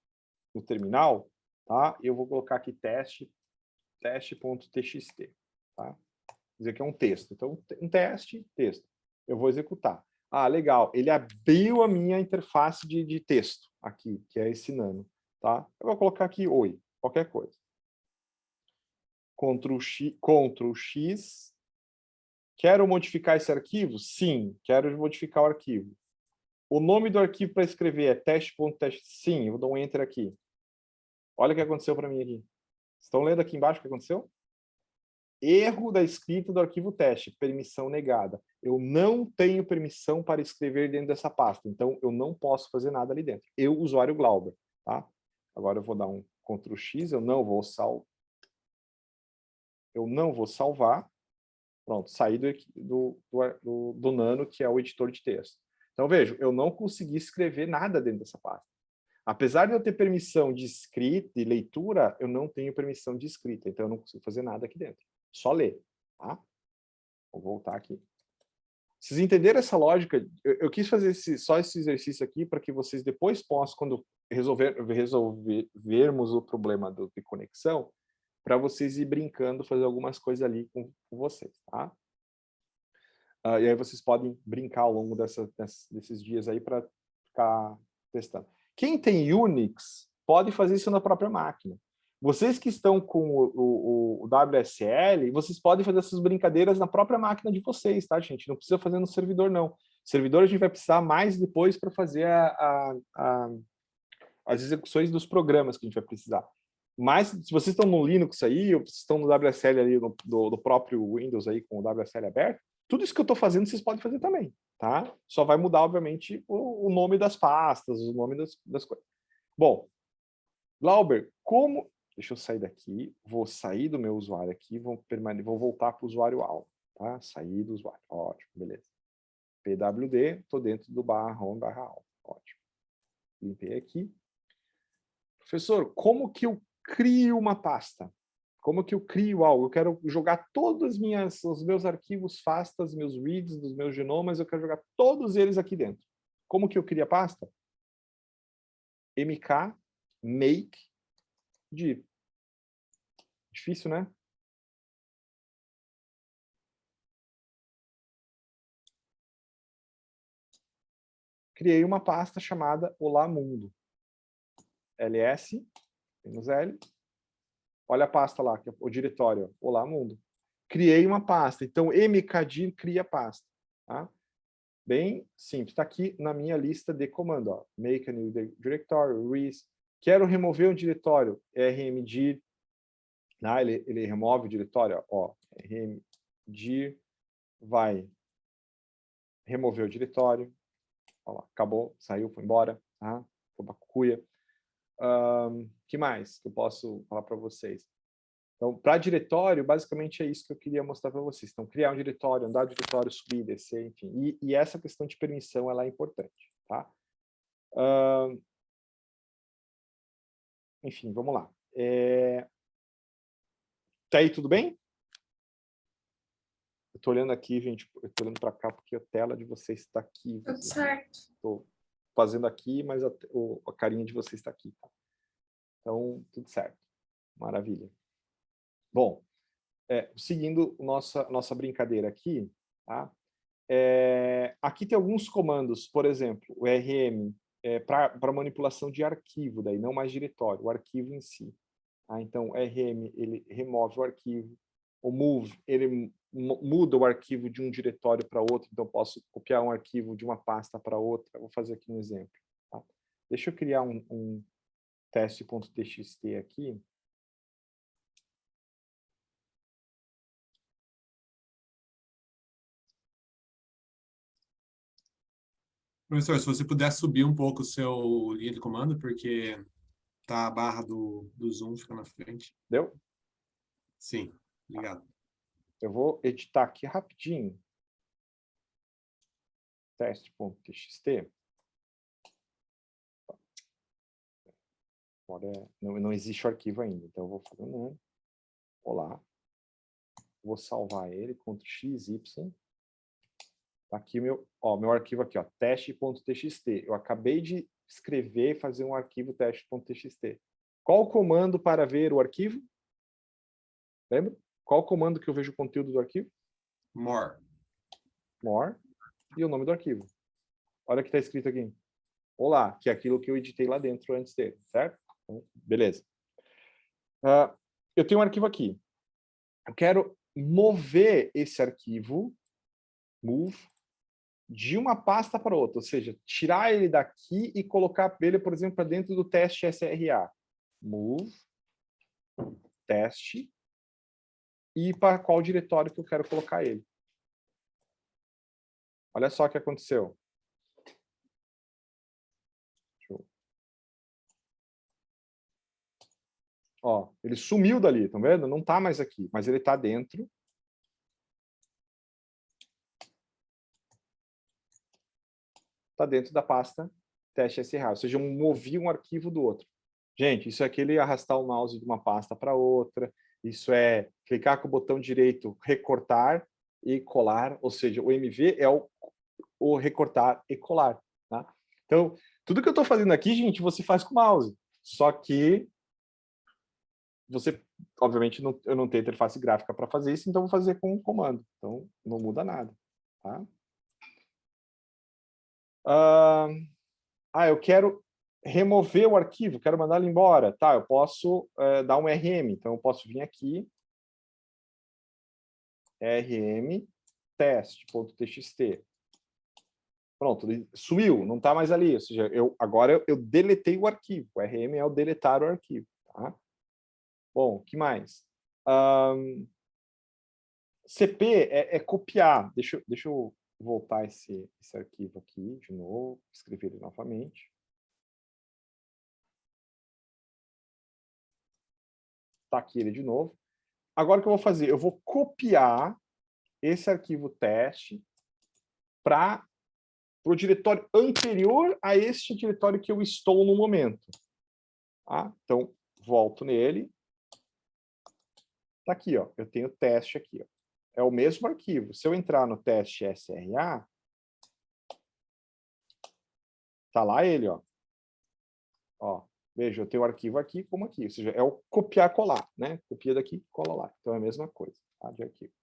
no terminal. Tá? Eu vou colocar aqui teste.txt. Tá? Dizer que é um texto. Então, um teste, texto. Eu vou executar. Ah, legal. Ele abriu a minha interface de texto aqui, que é esse Nano. Tá? Eu vou colocar aqui oi, qualquer coisa. Ctrl X. Quero modificar esse arquivo? Sim, quero modificar o arquivo. O nome do arquivo para escrever é teste.txt. Sim, eu vou dar um enter aqui. Olha o que aconteceu para mim aqui. Estão lendo aqui embaixo o que aconteceu? Erro da escrita do arquivo teste, permissão negada. Eu não tenho permissão para escrever dentro dessa pasta, então eu não posso fazer nada ali dentro. Eu, usuário Glauber. Tá? Agora eu vou dar um Ctrl X, eu não vou salvar. Pronto, saí do Nano, que é o editor de texto. Então, veja, eu não consegui escrever nada dentro dessa pasta. Apesar de eu ter permissão de escrita e leitura, eu não tenho permissão de escrita, então eu não consigo fazer nada aqui dentro. Só ler. Tá? Vou voltar aqui. Vocês entenderam essa lógica? Eu quis fazer só esse exercício aqui para que vocês depois possam, quando resolvermos o problema de conexão, para vocês ir brincando, fazer algumas coisas ali com vocês, tá? E aí vocês podem brincar ao longo desses dias aí para ficar testando. Quem tem Unix pode fazer isso na própria máquina. Vocês que estão com o WSL, vocês podem fazer essas brincadeiras na própria máquina de vocês, tá, gente? Não precisa fazer no servidor, não. Servidor a gente vai precisar mais depois para fazer as execuções dos programas que a gente vai precisar. Mas, se vocês estão no Linux aí, ou estão no WSL ali, do próprio Windows aí, com o WSL aberto, tudo isso que eu estou fazendo, vocês podem fazer também, tá? Só vai mudar, obviamente, o nome das pastas, o nome das coisas. Bom, Glauber, como... Deixa eu sair daqui, vou sair do meu usuário aqui, vou voltar para o usuário aula, tá? Sair do usuário, ótimo, beleza. PWD, estou dentro do /home/aula, ótimo. Limpei aqui. Professor, como que eu crio uma pasta? Como que eu crio algo? Eu quero jogar todos os meus arquivos FASTAs, meus reads dos meus genomas, eu quero jogar todos eles aqui dentro. Como que eu crio a pasta? mk make dir. Difícil, né? Criei uma pasta chamada Olá Mundo. ls, -l. Olha a pasta lá, que é o diretório. Olá Mundo. Criei uma pasta. Então, mkdir cria pasta. Tá? Bem simples. Está aqui na minha lista de comando. Ó. Make a new directory. Quero remover um diretório. rmdir. Ah, ele remove o diretório. Ó. rmdir vai remover o diretório. Ó lá, acabou, saiu, foi embora. Tá? Foi uma cuia. Que mais que eu posso falar para vocês? Então, para diretório, basicamente é isso que eu queria mostrar para vocês. Então, criar um diretório, andar de diretório, subir, descer, enfim. E essa questão de permissão, ela é importante, tá? Enfim, vamos lá. Tá aí tudo bem? Eu estou olhando aqui, gente, eu estou olhando para cá porque a tela de vocês está aqui.
Tudo certo.
Estou fazendo aqui, mas a carinha de vocês está aqui. Tá? Então, tudo certo. Maravilha. Bom, seguindo nossa brincadeira aqui, tá? Aqui tem alguns comandos, por exemplo, o rm para manipulação de arquivo, daí não mais diretório, o arquivo em si. Tá? Então, o rm ele remove o arquivo, o move ele muda o arquivo de um diretório para outro, então eu posso copiar um arquivo de uma pasta para outra. Eu vou fazer aqui um exemplo. Tá? Deixa eu criar um teste.txt aqui.
Professor, se você puder subir um pouco o seu linha de comando, porque tá a barra do Zoom fica na frente.
Deu?
Sim, obrigado.
Eu vou editar aqui rapidinho. Teste.txt. Não existe o arquivo ainda, então eu vou fazer um. Olá. Vou salvar ele, Ctrl+X, Y. Tá aqui meu arquivo aqui, ó, teste.txt. Eu acabei de escrever e fazer um arquivo teste.txt. Qual o comando para ver o arquivo? Lembra? Qual o comando que eu vejo o conteúdo do arquivo?
More.
More. E o nome do arquivo. Olha o que está escrito aqui. Olá, que é aquilo que eu editei lá dentro antes dele, certo? Então, beleza. Eu tenho um arquivo aqui. Eu quero mover esse arquivo, move, de uma pasta para outra, ou seja, tirar ele daqui e colocar ele, por exemplo, para dentro do teste SRA. Move, teste, e para qual diretório que eu quero colocar ele. Olha só o que aconteceu. Ó, ele sumiu dali, estão vendo? Não está mais aqui, mas ele está dentro. Está dentro da pasta teste SRA, ou seja, eu movi um arquivo do outro. Gente, isso é aquele arrastar o mouse de uma pasta para outra, isso é clicar com o botão direito, recortar e colar, ou seja, o MV é o recortar e colar. Tá? Então, tudo que eu estou fazendo aqui, gente, você faz com o mouse, só que você, obviamente, eu não tenho interface gráfica para fazer isso, então vou fazer com um comando, então não muda nada. Tá? Eu quero remover o arquivo, quero mandar ele embora. Tá, eu posso dar um RM, então eu posso vir aqui, rm teste.txt. Pronto, ele sumiu, não está mais ali. Ou seja, agora eu deletei o arquivo. O RM é o deletar o arquivo. Tá? Bom, o que mais? CP é copiar. Deixa eu voltar esse arquivo aqui de novo, escrever ele novamente. Tá aqui ele de novo. Agora o que eu vou fazer? Eu vou copiar esse arquivo teste para o diretório anterior a este diretório que eu estou no momento. Tá? Então, volto nele. Tá aqui, ó. Eu tenho teste aqui, ó. É o mesmo arquivo. Se eu entrar no teste SRA, tá lá ele, ó. Ó, veja, eu tenho o arquivo aqui como aqui. Ou seja, é o copiar colar, né? Copia daqui, cola lá. Então é a mesma coisa, tá? De arquivo.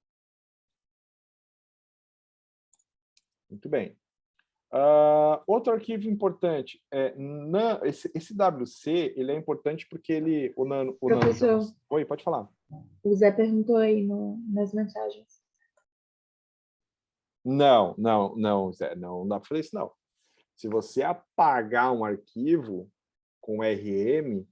Muito bem. Outro arquivo importante esse WC, ele é importante porque ele
Professor.
Oi, pode falar.
O Zé perguntou aí nas mensagens.
Não, Zé, não dá para fazer isso, não. Se você apagar um arquivo com RM,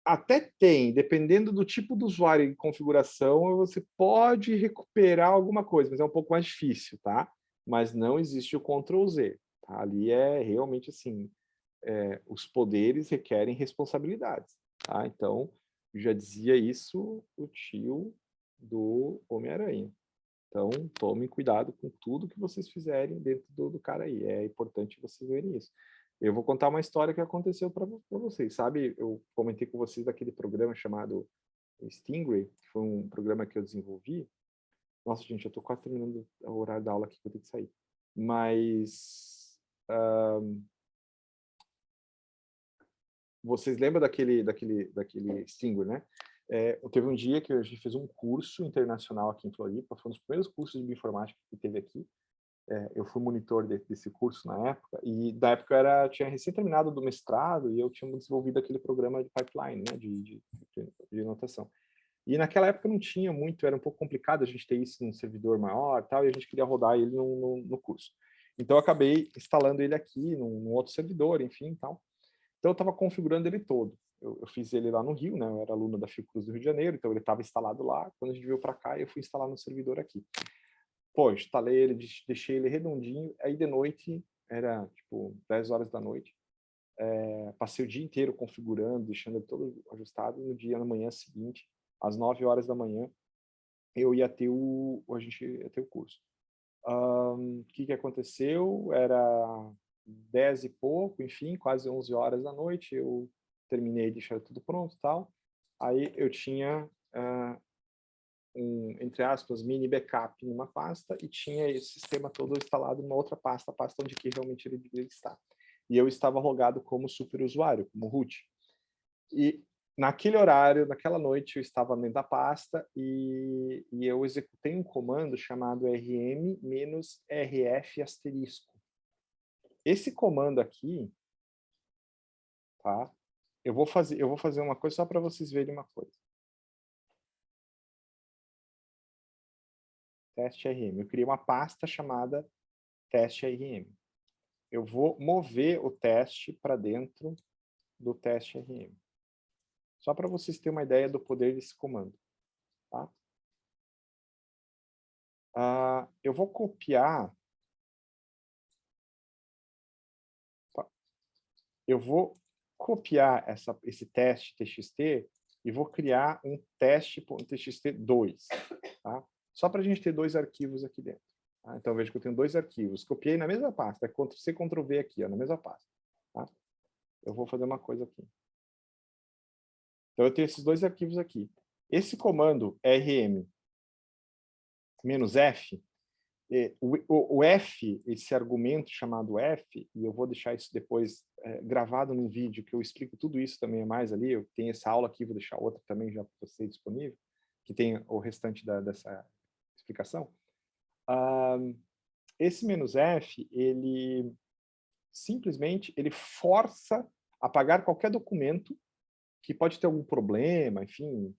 até tem, dependendo do tipo do usuário e configuração, você pode recuperar alguma coisa, mas é um pouco mais difícil, tá? Mas não existe o Ctrl+Z. Tá? Ali é realmente assim, os poderes requerem responsabilidades. Tá? Então, já dizia isso o tio do Homem-Aranha. Então, tomem cuidado com tudo que vocês fizerem dentro do cara aí. É importante vocês verem isso. Eu vou contar uma história que aconteceu para vocês. Sabe, eu comentei com vocês daquele programa chamado Stingray, que foi um programa que eu desenvolvi. Nossa, gente, eu estou quase terminando o horário da aula aqui, que eu tenho que sair. Mas... vocês lembram daquele Stingray, né? Teve um dia que a gente fez um curso internacional aqui em Floripa, foi um dos primeiros cursos de bioinformática que teve aqui. Eu fui monitor desse curso na época, e na época eu tinha recém terminado do mestrado e eu tinha desenvolvido aquele programa de pipeline, né, de anotação. E naquela época não tinha muito, era um pouco complicado a gente ter isso num servidor maior tal, e a gente queria rodar ele no curso. Então eu acabei instalando ele aqui num outro servidor, enfim, tal. Então eu estava configurando ele todo. Eu fiz ele lá no Rio, né? Eu era aluno da Fiocruz do Rio de Janeiro, então ele estava instalado lá. Quando a gente veio para cá, eu fui instalar no servidor aqui. Pô, instalei ele, deixei ele redondinho. Aí de noite, era tipo 10 horas da noite. Passei o dia inteiro configurando, deixando ele todo ajustado. E no dia, na manhã seguinte, às 9 horas da manhã, a gente ia ter o curso. O que aconteceu? Era 10 e pouco, enfim, quase 11 horas da noite, eu terminei, deixei tudo pronto e tal. Aí eu tinha entre aspas, mini backup numa pasta e tinha esse sistema todo instalado numa outra pasta, a pasta onde que realmente ele deveria estar. E eu estava logado como superusuário, como root. E naquele horário, naquela noite, eu estava dentro da pasta e eu executei um comando chamado rm-rf asterisco. Esse comando aqui, tá? Eu vou fazer uma coisa só para vocês verem uma coisa. Teste RM. Eu criei uma pasta chamada teste RM. Eu vou mover o teste para dentro do teste RM. Só para vocês terem uma ideia do poder desse comando. Tá? Eu vou copiar. Eu vou copiar esse teste TXT e vou criar um teste.txt2. Tá? Só para a gente ter dois arquivos aqui dentro. Tá? Então, veja que eu tenho dois arquivos. Copiei na mesma pasta. Ctrl+C, Ctrl+V aqui, ó, na mesma pasta. Tá? Eu vou fazer uma coisa aqui. Então, eu tenho esses dois arquivos aqui. Esse comando rm-f, o f, esse argumento chamado f, e eu vou deixar isso depois gravado num vídeo, que eu explico tudo isso também mais ali. Eu tenho essa aula aqui, vou deixar outra também já para você disponível, que tem o restante dessa explicação. Esse "-f", ele simplesmente força apagar qualquer documento que pode ter algum problema, enfim.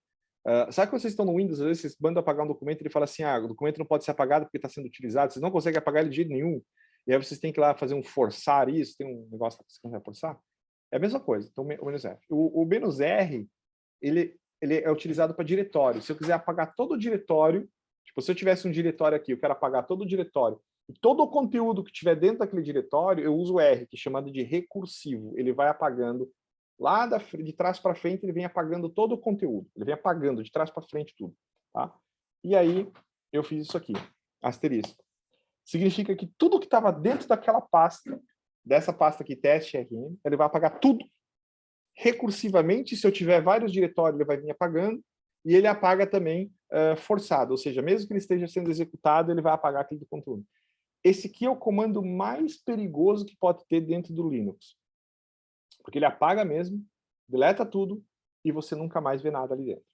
Sabe que vocês estão no Windows, às vezes vocês mandam apagar um documento e ele fala assim, o documento não pode ser apagado porque está sendo utilizado, vocês não conseguem apagar ele de jeito nenhum, e aí vocês têm que ir lá fazer um forçar isso, tem um negócio que você consegue forçar? É a mesma coisa, então o "-f". O "-r", ele é utilizado para diretório. Se eu quiser apagar todo o diretório, tipo, se eu tivesse um diretório aqui, eu quero apagar todo o diretório, e todo o conteúdo que tiver dentro daquele diretório, eu uso o R, que é chamado de recursivo. Ele vai apagando lá de trás para frente, ele vem apagando todo o conteúdo. Ele vem apagando de trás para frente tudo. Tá? E aí, eu fiz isso aqui, asterisco. Significa que tudo que estava dentro daquela pasta, dessa pasta aqui, teste RM, ele vai apagar tudo. Recursivamente, se eu tiver vários diretórios, ele vai vir apagando, e ele apaga também forçado, ou seja, mesmo que ele esteja sendo executado, ele vai apagar aquele conteúdo. Esse aqui é o comando mais perigoso que pode ter dentro do Linux. Porque ele apaga mesmo, deleta tudo, e você nunca mais vê nada ali dentro.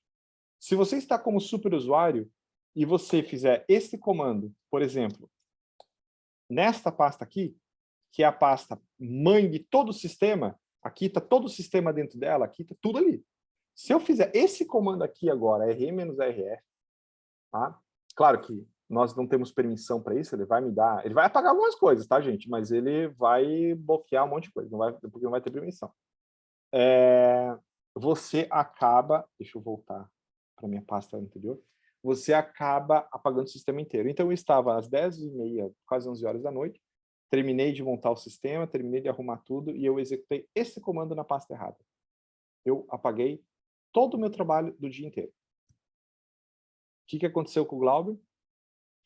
Se você está como superusuário, e você fizer esse comando, por exemplo, nesta pasta aqui, que é a pasta mãe de todo o sistema, aqui está todo o sistema dentro dela, aqui está tudo ali. Se eu fizer esse comando aqui agora, rm-rf, tá? Claro que nós não temos permissão para isso, ele vai me dar, ele vai apagar algumas coisas, tá, gente? Mas ele vai bloquear um monte de coisa, porque não vai ter permissão. Você acaba, deixa eu voltar para minha pasta anterior, você acaba apagando o sistema inteiro. Então, eu estava às 10h30, quase 11 horas da noite, terminei de montar o sistema, terminei de arrumar tudo, e eu executei esse comando na pasta errada. Eu apaguei todo o meu trabalho do dia inteiro. O que aconteceu com o Glauber?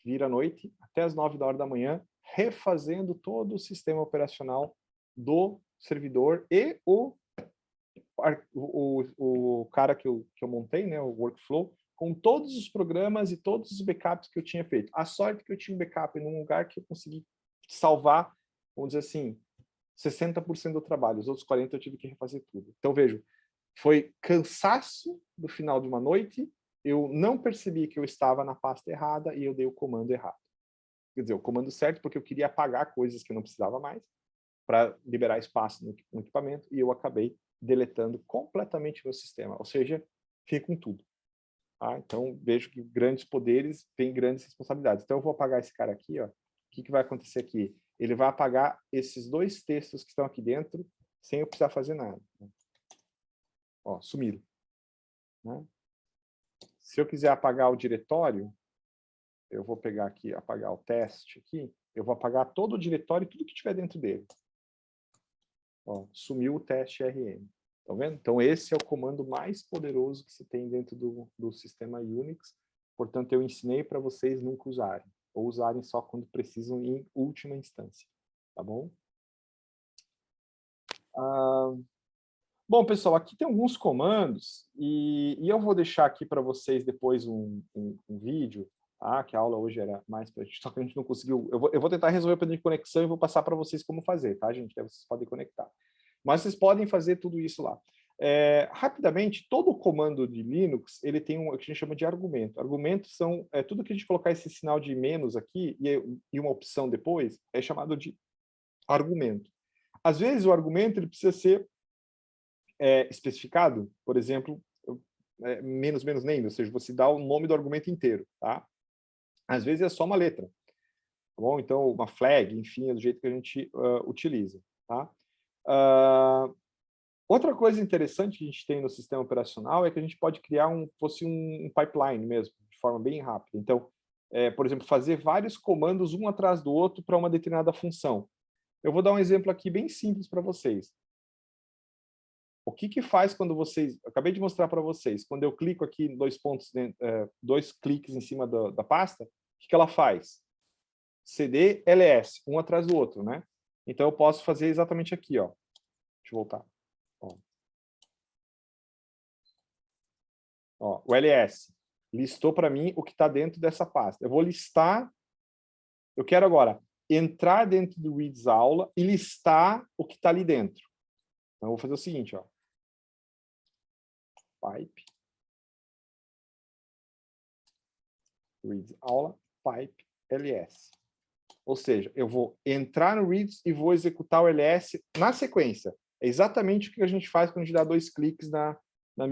Vira à noite, até as 9 da manhã, refazendo todo o sistema operacional do servidor e o cara que eu montei, né, o workflow, com todos os programas e todos os backups que eu tinha feito. A sorte que eu tinha um backup num lugar que eu consegui salvar, vamos dizer assim, 60% do trabalho. Os outros 40% eu tive que refazer tudo. Então, vejo, foi cansaço do final de uma noite, eu não percebi que eu estava na pasta errada e eu dei o comando errado. Quer dizer, o comando certo porque eu queria apagar coisas que eu não precisava mais para liberar espaço no equipamento e eu acabei deletando completamente meu sistema. Ou seja, fiquei com tudo. Tá? Então, vejo que grandes poderes têm grandes responsabilidades. Então, eu vou apagar esse cara aqui. Ó. O que vai acontecer aqui? Ele vai apagar esses dois textos que estão aqui dentro sem eu precisar fazer nada. Ó, sumiram. Né? Se eu quiser apagar o diretório, eu vou pegar aqui, apagar o teste aqui, eu vou apagar todo o diretório e tudo que tiver dentro dele. Ó, sumiu o teste RM. Tá vendo? Então, esse é o comando mais poderoso que se tem dentro do sistema Unix. Portanto, eu ensinei para vocês nunca usarem. Ou usarem só quando precisam em última instância. Tá bom? Bom, pessoal, aqui tem alguns comandos. E eu vou deixar aqui para vocês depois um vídeo. Tá? Que a aula hoje era mais para a gente, só que a gente não conseguiu. Eu vou tentar resolver o problema de conexão e vou passar para vocês como fazer, tá, gente? Aí vocês podem conectar. Mas vocês podem fazer tudo isso lá. Rapidamente, todo comando de Linux, ele tem o que a gente chama de argumento. Argumentos são tudo que a gente colocar esse sinal de menos aqui e uma opção depois, é chamado de argumento. Às vezes, o argumento ele precisa ser especificado, por exemplo, menos, name, ou seja, você dá o nome do argumento inteiro. Tá? Às vezes é só uma letra. Tá bom? Então, uma flag, enfim, é do jeito que a gente utiliza. Tá? Outra coisa interessante que a gente tem no sistema operacional é que a gente pode criar um pipeline mesmo, de forma bem rápida. Então, por exemplo, fazer vários comandos um atrás do outro para uma determinada função. Eu vou dar um exemplo aqui bem simples para vocês. O que faz quando vocês... Acabei de mostrar para vocês. Quando eu clico aqui em dois cliques em cima da pasta, o que ela faz? CD, ls, um atrás do outro, né? Então, eu posso fazer exatamente aqui, ó. Deixa eu voltar. Ó, o ls listou para mim o que está dentro dessa pasta. Eu vou listar... Eu quero agora entrar dentro do reads aula e listar o que está ali dentro. Então, eu vou fazer o seguinte, ó. Pipe. Reads aula, pipe, ls. Ou seja, eu vou entrar no reads e vou executar o ls na sequência. É exatamente o que a gente faz quando a gente dá dois cliques no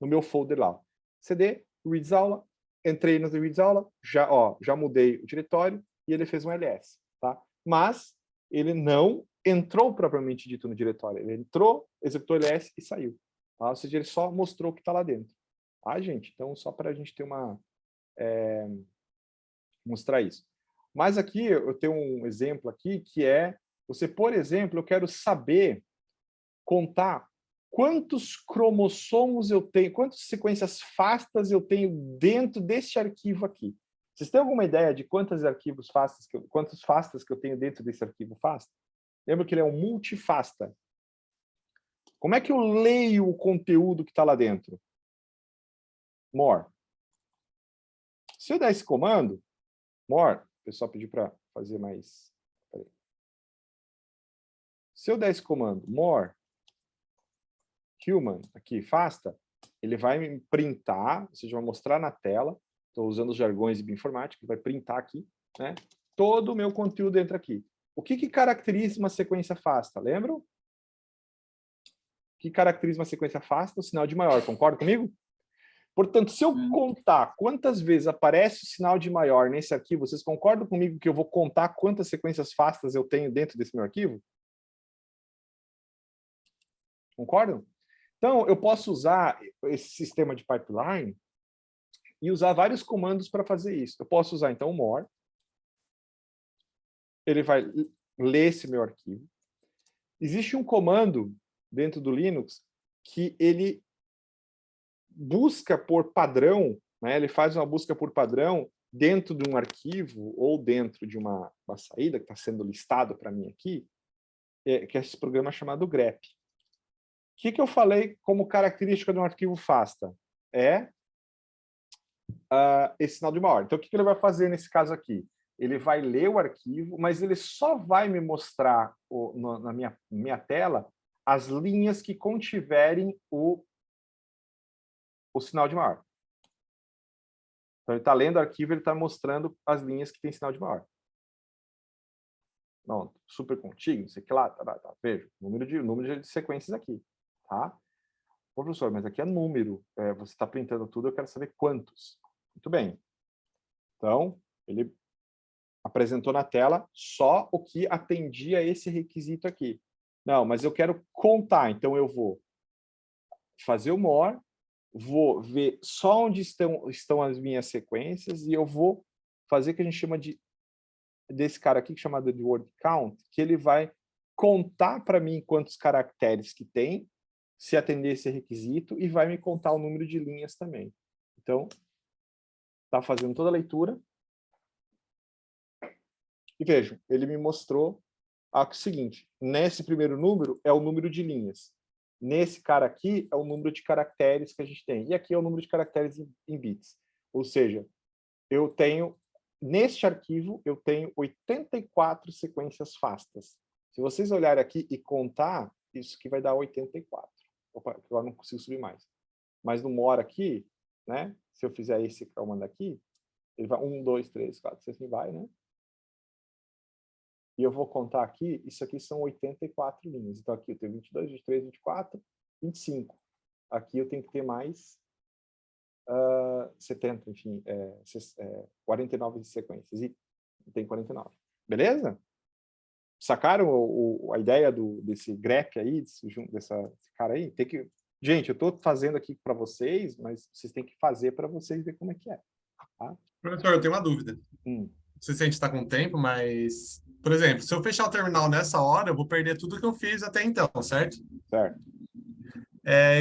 meu folder lá. CD, reads aula, entrei no reads aula, já mudei o diretório e ele fez um ls. Tá? Mas ele não entrou propriamente dito no diretório. Ele entrou, executou o ls e saiu. Tá? Ou seja, ele só mostrou o que está lá dentro. Tá, gente? Então, só para a gente ter mostrar isso. Mas aqui eu tenho um exemplo aqui que é, por exemplo, eu quero saber contar quantos cromossomos eu tenho, quantas sequências FASTAs eu tenho dentro deste arquivo aqui. Vocês têm alguma ideia de quantos arquivos FASTAs, quantos FASTAs que eu tenho dentro desse arquivo FASTA? Lembra que ele é um multifasta. Como é que eu leio o conteúdo que está lá dentro? More. Se eu der esse comando, more, o pessoal pediu para fazer mais... Peraí. Se eu der esse comando, more, human, aqui, FASTA, ele vai me printar, ou seja, vai mostrar na tela, estou usando os jargões de bioinformática, vai printar aqui, né, todo o meu conteúdo dentro aqui. O que caracteriza uma sequência FASTA? Lembram? O que caracteriza uma sequência FASTA? O sinal de maior, concorda comigo? Portanto, se eu contar quantas vezes aparece o sinal de maior nesse arquivo, vocês concordam comigo que eu vou contar quantas sequências FASTAs eu tenho dentro desse meu arquivo? Concordam? Então, eu posso usar esse sistema de pipeline e usar vários comandos para fazer isso. Eu posso usar, então, o more. Ele vai ler esse meu arquivo. Existe um comando dentro do Linux que ele busca por padrão, né? Ele faz uma busca por padrão dentro de um arquivo ou dentro de uma saída que está sendo listado para mim aqui, que é esse programa chamado grep. O que eu falei como característica de um arquivo FASTA? É esse sinal de maior. Então, o que ele vai fazer nesse caso aqui? Ele vai ler o arquivo, mas ele só vai me mostrar na minha tela as linhas que contiverem o sinal de maior. Então, ele está lendo o arquivo, ele está mostrando as linhas que tem sinal de maior. Não, super contíguo, sei que lá, tá. Veja, número de sequências aqui, tá? Ô, professor, mas aqui é número, você está printando tudo, eu quero saber quantos. Muito bem. Então, ele apresentou na tela só o que atendia a esse requisito aqui. Não, mas eu quero contar, então eu vou fazer o more, vou ver só onde estão as minhas sequências e eu vou fazer o que a gente chama desse cara aqui, chamado de word count, que ele vai contar para mim quantos caracteres que tem, se atender esse requisito, e vai me contar o número de linhas também. Então, está fazendo toda a leitura. E vejam, ele me mostrou o seguinte, nesse primeiro número é o número de linhas. Nesse cara aqui é o número de caracteres que a gente tem. E aqui é o número de caracteres em bits. Ou seja, eu tenho, neste arquivo, eu tenho 84 sequências FASTAs. Se vocês olharem aqui e contar, isso aqui vai dar 84. Opa, agora não consigo subir mais. Mas no more aqui, né? Se eu fizer esse comando aqui, ele vai 1, 2, 3, 4, 5, assim vai, né? E eu vou contar aqui, isso aqui são 84 linhas. Então aqui eu tenho 22, 23, 24, 25. Aqui eu tenho que ter mais 70, enfim, 49 de sequências. E tem 49. Beleza? Sacaram a ideia desse grep aí, desse cara aí? Gente, eu estou fazendo aqui para vocês, mas vocês têm que fazer para vocês ver como é que é. Tá?
Professor, eu tenho uma dúvida. Não sei se a gente está com tempo, mas, por exemplo, se eu fechar o terminal nessa hora, eu vou perder tudo que eu fiz até então, certo?
Certo.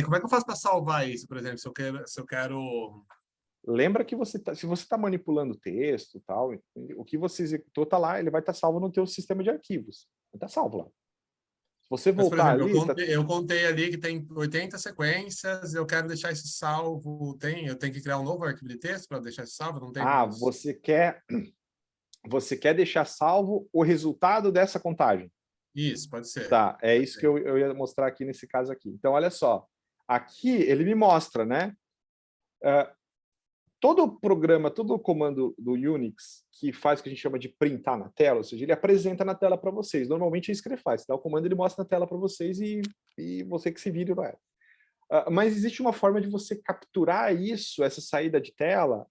Como é que eu faço para salvar isso, por exemplo, se eu quero...
Lembra que se você está manipulando texto, tal, o que você executou está lá, ele vai estar salvo no teu sistema de arquivos. Vai estar salvo lá. Se você voltar
mas, por exemplo,
ali...
eu contei ali que tem 80 sequências, eu quero deixar isso salvo, eu tenho que criar um novo arquivo de texto para deixar isso salvo? Não tem mais...
você quer deixar salvo o resultado dessa contagem?
Isso, pode ser.
Tá, é isso que eu ia mostrar aqui nesse caso aqui. Então, olha só. Aqui ele me mostra, né? Todo programa, todo comando do Unix que faz o que a gente chama de printar na tela, ou seja, ele apresenta na tela para vocês. Normalmente é isso que ele faz. Dá o comando, ele mostra na tela para vocês e você que se vire lá. Mas existe uma forma de você capturar isso, essa saída de tela,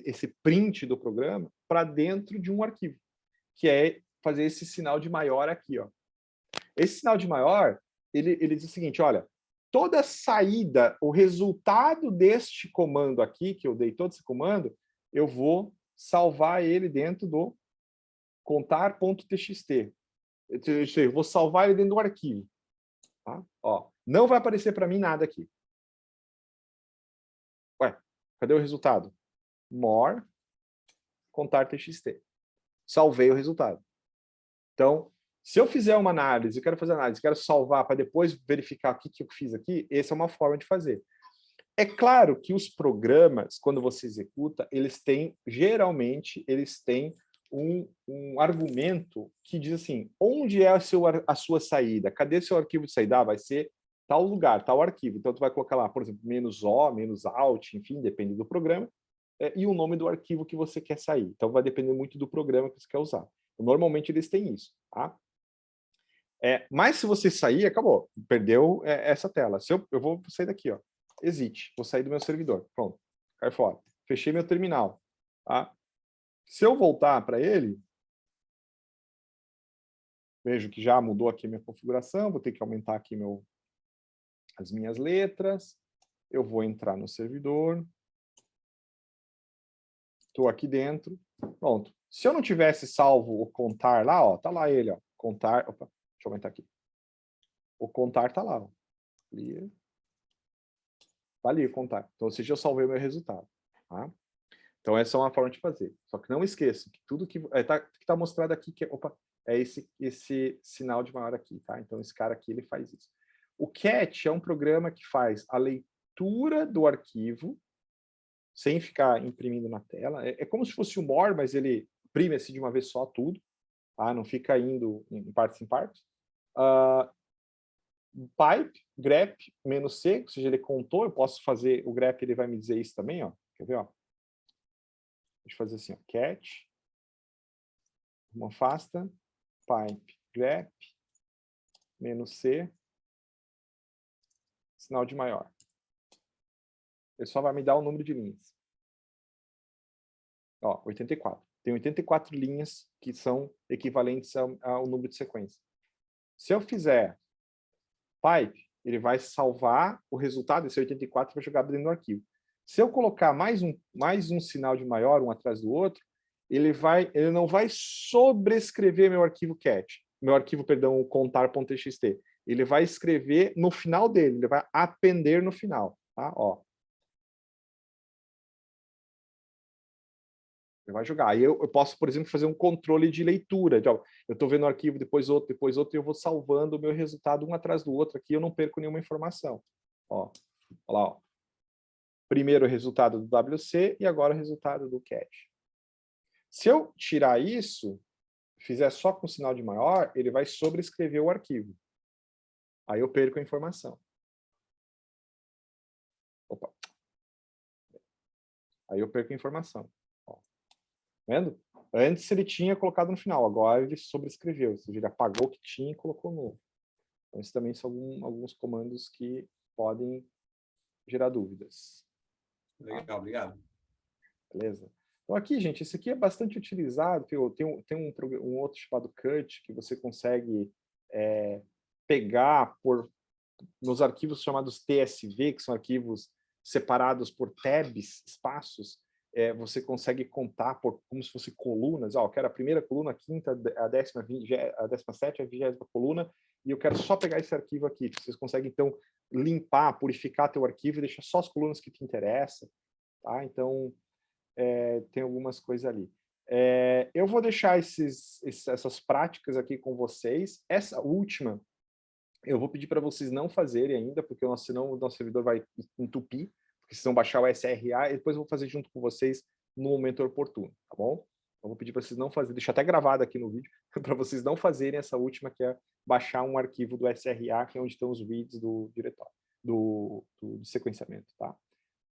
esse print do programa, para dentro de um arquivo, que é fazer esse sinal de maior aqui, ó. Esse sinal de maior, ele diz o seguinte, olha, toda saída, o resultado deste comando aqui, que eu dei todo esse comando, eu vou salvar ele dentro do contar.txt. Eu vou salvar ele dentro do arquivo. Tá? Ó, não vai aparecer para mim nada aqui. Ué, cadê o resultado? More, contar TXT. Salvei o resultado. Então, se eu fizer uma análise, eu quero fazer análise, quero salvar para depois verificar o que eu fiz aqui, essa é uma forma de fazer. É claro que os programas, quando você executa, geralmente, eles têm um argumento que diz assim, onde é a sua saída? Cadê seu arquivo de saída? Ah, vai ser tal lugar, tal arquivo. Então, tu vai colocar lá, por exemplo, -o, -alt, enfim, depende do programa, e o nome do arquivo que você quer sair. Então, vai depender muito do programa que você quer usar. Normalmente, eles têm isso, tá? Mas se você sair, acabou. Perdeu essa tela. Eu vou sair daqui, ó. Exit. Vou sair do meu servidor. Pronto. Cai fora. Fechei meu terminal. Tá? Se eu voltar para ele, vejo que já mudou aqui a minha configuração. Vou ter que aumentar aqui as minhas letras. Eu vou entrar no servidor. Estou aqui dentro. Pronto. Se eu não tivesse salvo o contar lá, ó, tá lá ele, ó. Contar. Opa, deixa eu aumentar aqui. O contar tá lá, ó. Tá ali o contar. Então, ou seja, eu salvei o meu resultado. Tá? Então, essa é uma forma de fazer. Só que não esqueça que tudo que tá mostrado aqui, é esse sinal de maior aqui. Tá? Então, esse cara aqui, ele faz isso. O CAT é um programa que faz a leitura do arquivo, sem ficar imprimindo na tela. É como se fosse o MOR, mas ele imprime assim de uma vez só tudo. Tá? Não fica indo em partes em partes. Pipe, grep, -c, ou seja, ele contou, eu posso fazer, o grep ele vai me dizer isso também, ó. Quer ver, ó? Deixa eu fazer assim, ó, cat, uma afasta, pipe, grep, -c, sinal de maior. Ele só vai me dar o número de linhas. Ó, 84. Tem 84 linhas que são equivalentes ao número de sequência. Se eu fizer pipe, ele vai salvar o resultado desse 84 e vai jogar dentro do arquivo. Se eu colocar mais um sinal de maior, um atrás do outro, ele não vai sobrescrever meu arquivo cat, perdão, contar.txt. Ele vai escrever no final dele, ele vai appender no final, tá? Ó. Ele vai jogar. Aí eu posso, por exemplo, fazer um controle de leitura. Eu estou vendo o arquivo, depois outro, e eu vou salvando o meu resultado um atrás do outro aqui, eu não perco nenhuma informação. Ó, olha lá, ó. Primeiro o resultado do WC e agora o resultado do cat. Se eu tirar isso, fizer só com sinal de maior, ele vai sobrescrever o arquivo. Aí eu perco a informação. Opa. Aí eu perco a informação. Vendo? Antes ele tinha colocado no final, agora ele sobrescreveu, ou seja, ele apagou o que tinha e colocou novo. Então, esses também são alguns comandos que podem gerar dúvidas.
Legal, obrigado.
Beleza? Então aqui, gente, esse aqui é bastante utilizado, tem um outro chamado Cut, que você consegue pegar nos arquivos chamados TSV, que são arquivos separados por tabs, espaços, você consegue contar como se fosse colunas. Ó, eu quero a primeira coluna, a quinta, a 17ª, a 20ª coluna, e eu quero só pegar esse arquivo aqui. Vocês conseguem, então, limpar, purificar teu arquivo e deixar só as colunas que te interessam. Tá? Então, tem algumas coisas ali. Eu vou deixar essas práticas aqui com vocês. Essa última, eu vou pedir para vocês não fazerem ainda, porque senão o nosso servidor vai entupir, porque vocês vão baixar o SRA e depois eu vou fazer junto com vocês no momento oportuno, tá bom? Eu vou pedir para vocês não fazerem, deixar até gravado aqui no vídeo, para vocês não fazerem essa última, que é baixar um arquivo do SRA, que é onde estão os reads do diretório, do sequenciamento, tá?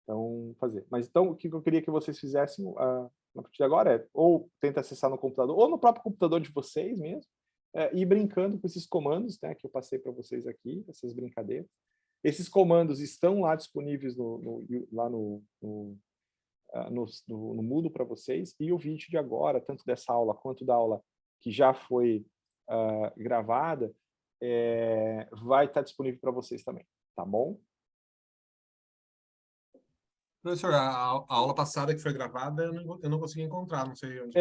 Então, fazer. Mas então, o que eu queria que vocês fizessem a partir de agora ou tenta acessar no computador, ou no próprio computador de vocês mesmo, ir brincando com esses comandos, né, que eu passei para vocês aqui, essas brincadeiras. Esses comandos estão lá disponíveis lá no Moodle para vocês, e o vídeo de agora, tanto dessa aula quanto da aula que já foi gravada, vai estar disponível para vocês também, tá bom?
Professor, a aula passada que foi gravada, eu não consegui encontrar, não sei onde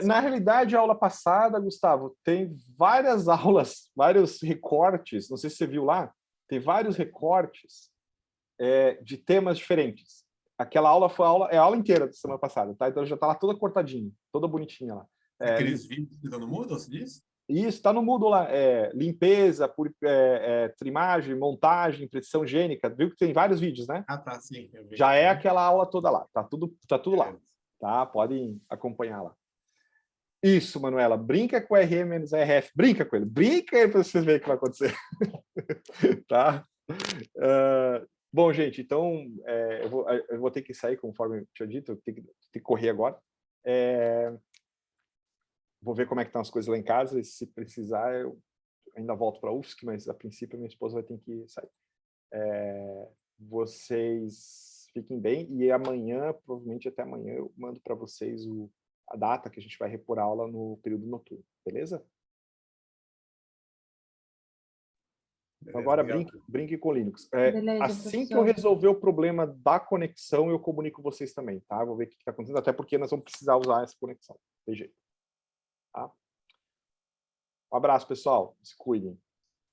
Na realidade, a aula passada, Gustavo, tem várias aulas, vários recortes, não sei se você viu lá, tem vários recortes de temas diferentes. Aquela aula é a aula inteira da semana passada, tá? Então já está lá toda cortadinha, toda bonitinha lá.
Aqueles vídeos que estão no Moodle, você disse?
Isso, está no Moodle lá. Limpeza, trimagem, montagem, impressão gênica. Viu que tem vários vídeos, né?
Ah, tá, sim. Eu vi.
Já é aquela aula toda lá. Tá tudo lá. Tá? Podem acompanhar lá. Isso, Manuela. Brinca com o RM-RF. Brinca com ele. Brinca aí para vocês verem o que vai acontecer. Tá? Bom, gente, então eu vou ter que sair, conforme eu tinha dito, eu tenho que correr agora. Vou ver como é que estão as coisas lá em casa, e se precisar, eu ainda volto para a UFSC, mas a princípio minha esposa vai ter que sair. Vocês fiquem bem, e amanhã, provavelmente até amanhã, eu mando para vocês a data que a gente vai repor a aula no período noturno, beleza? Então, agora brinque com o Linux.
Beleza,
assim que
professor.
eu resolver o problema da conexão, eu comunico vocês também, tá? Vou ver o que está acontecendo, até porque nós vamos precisar usar essa conexão. Tem jeito. Tá? Um abraço, pessoal. Se cuidem.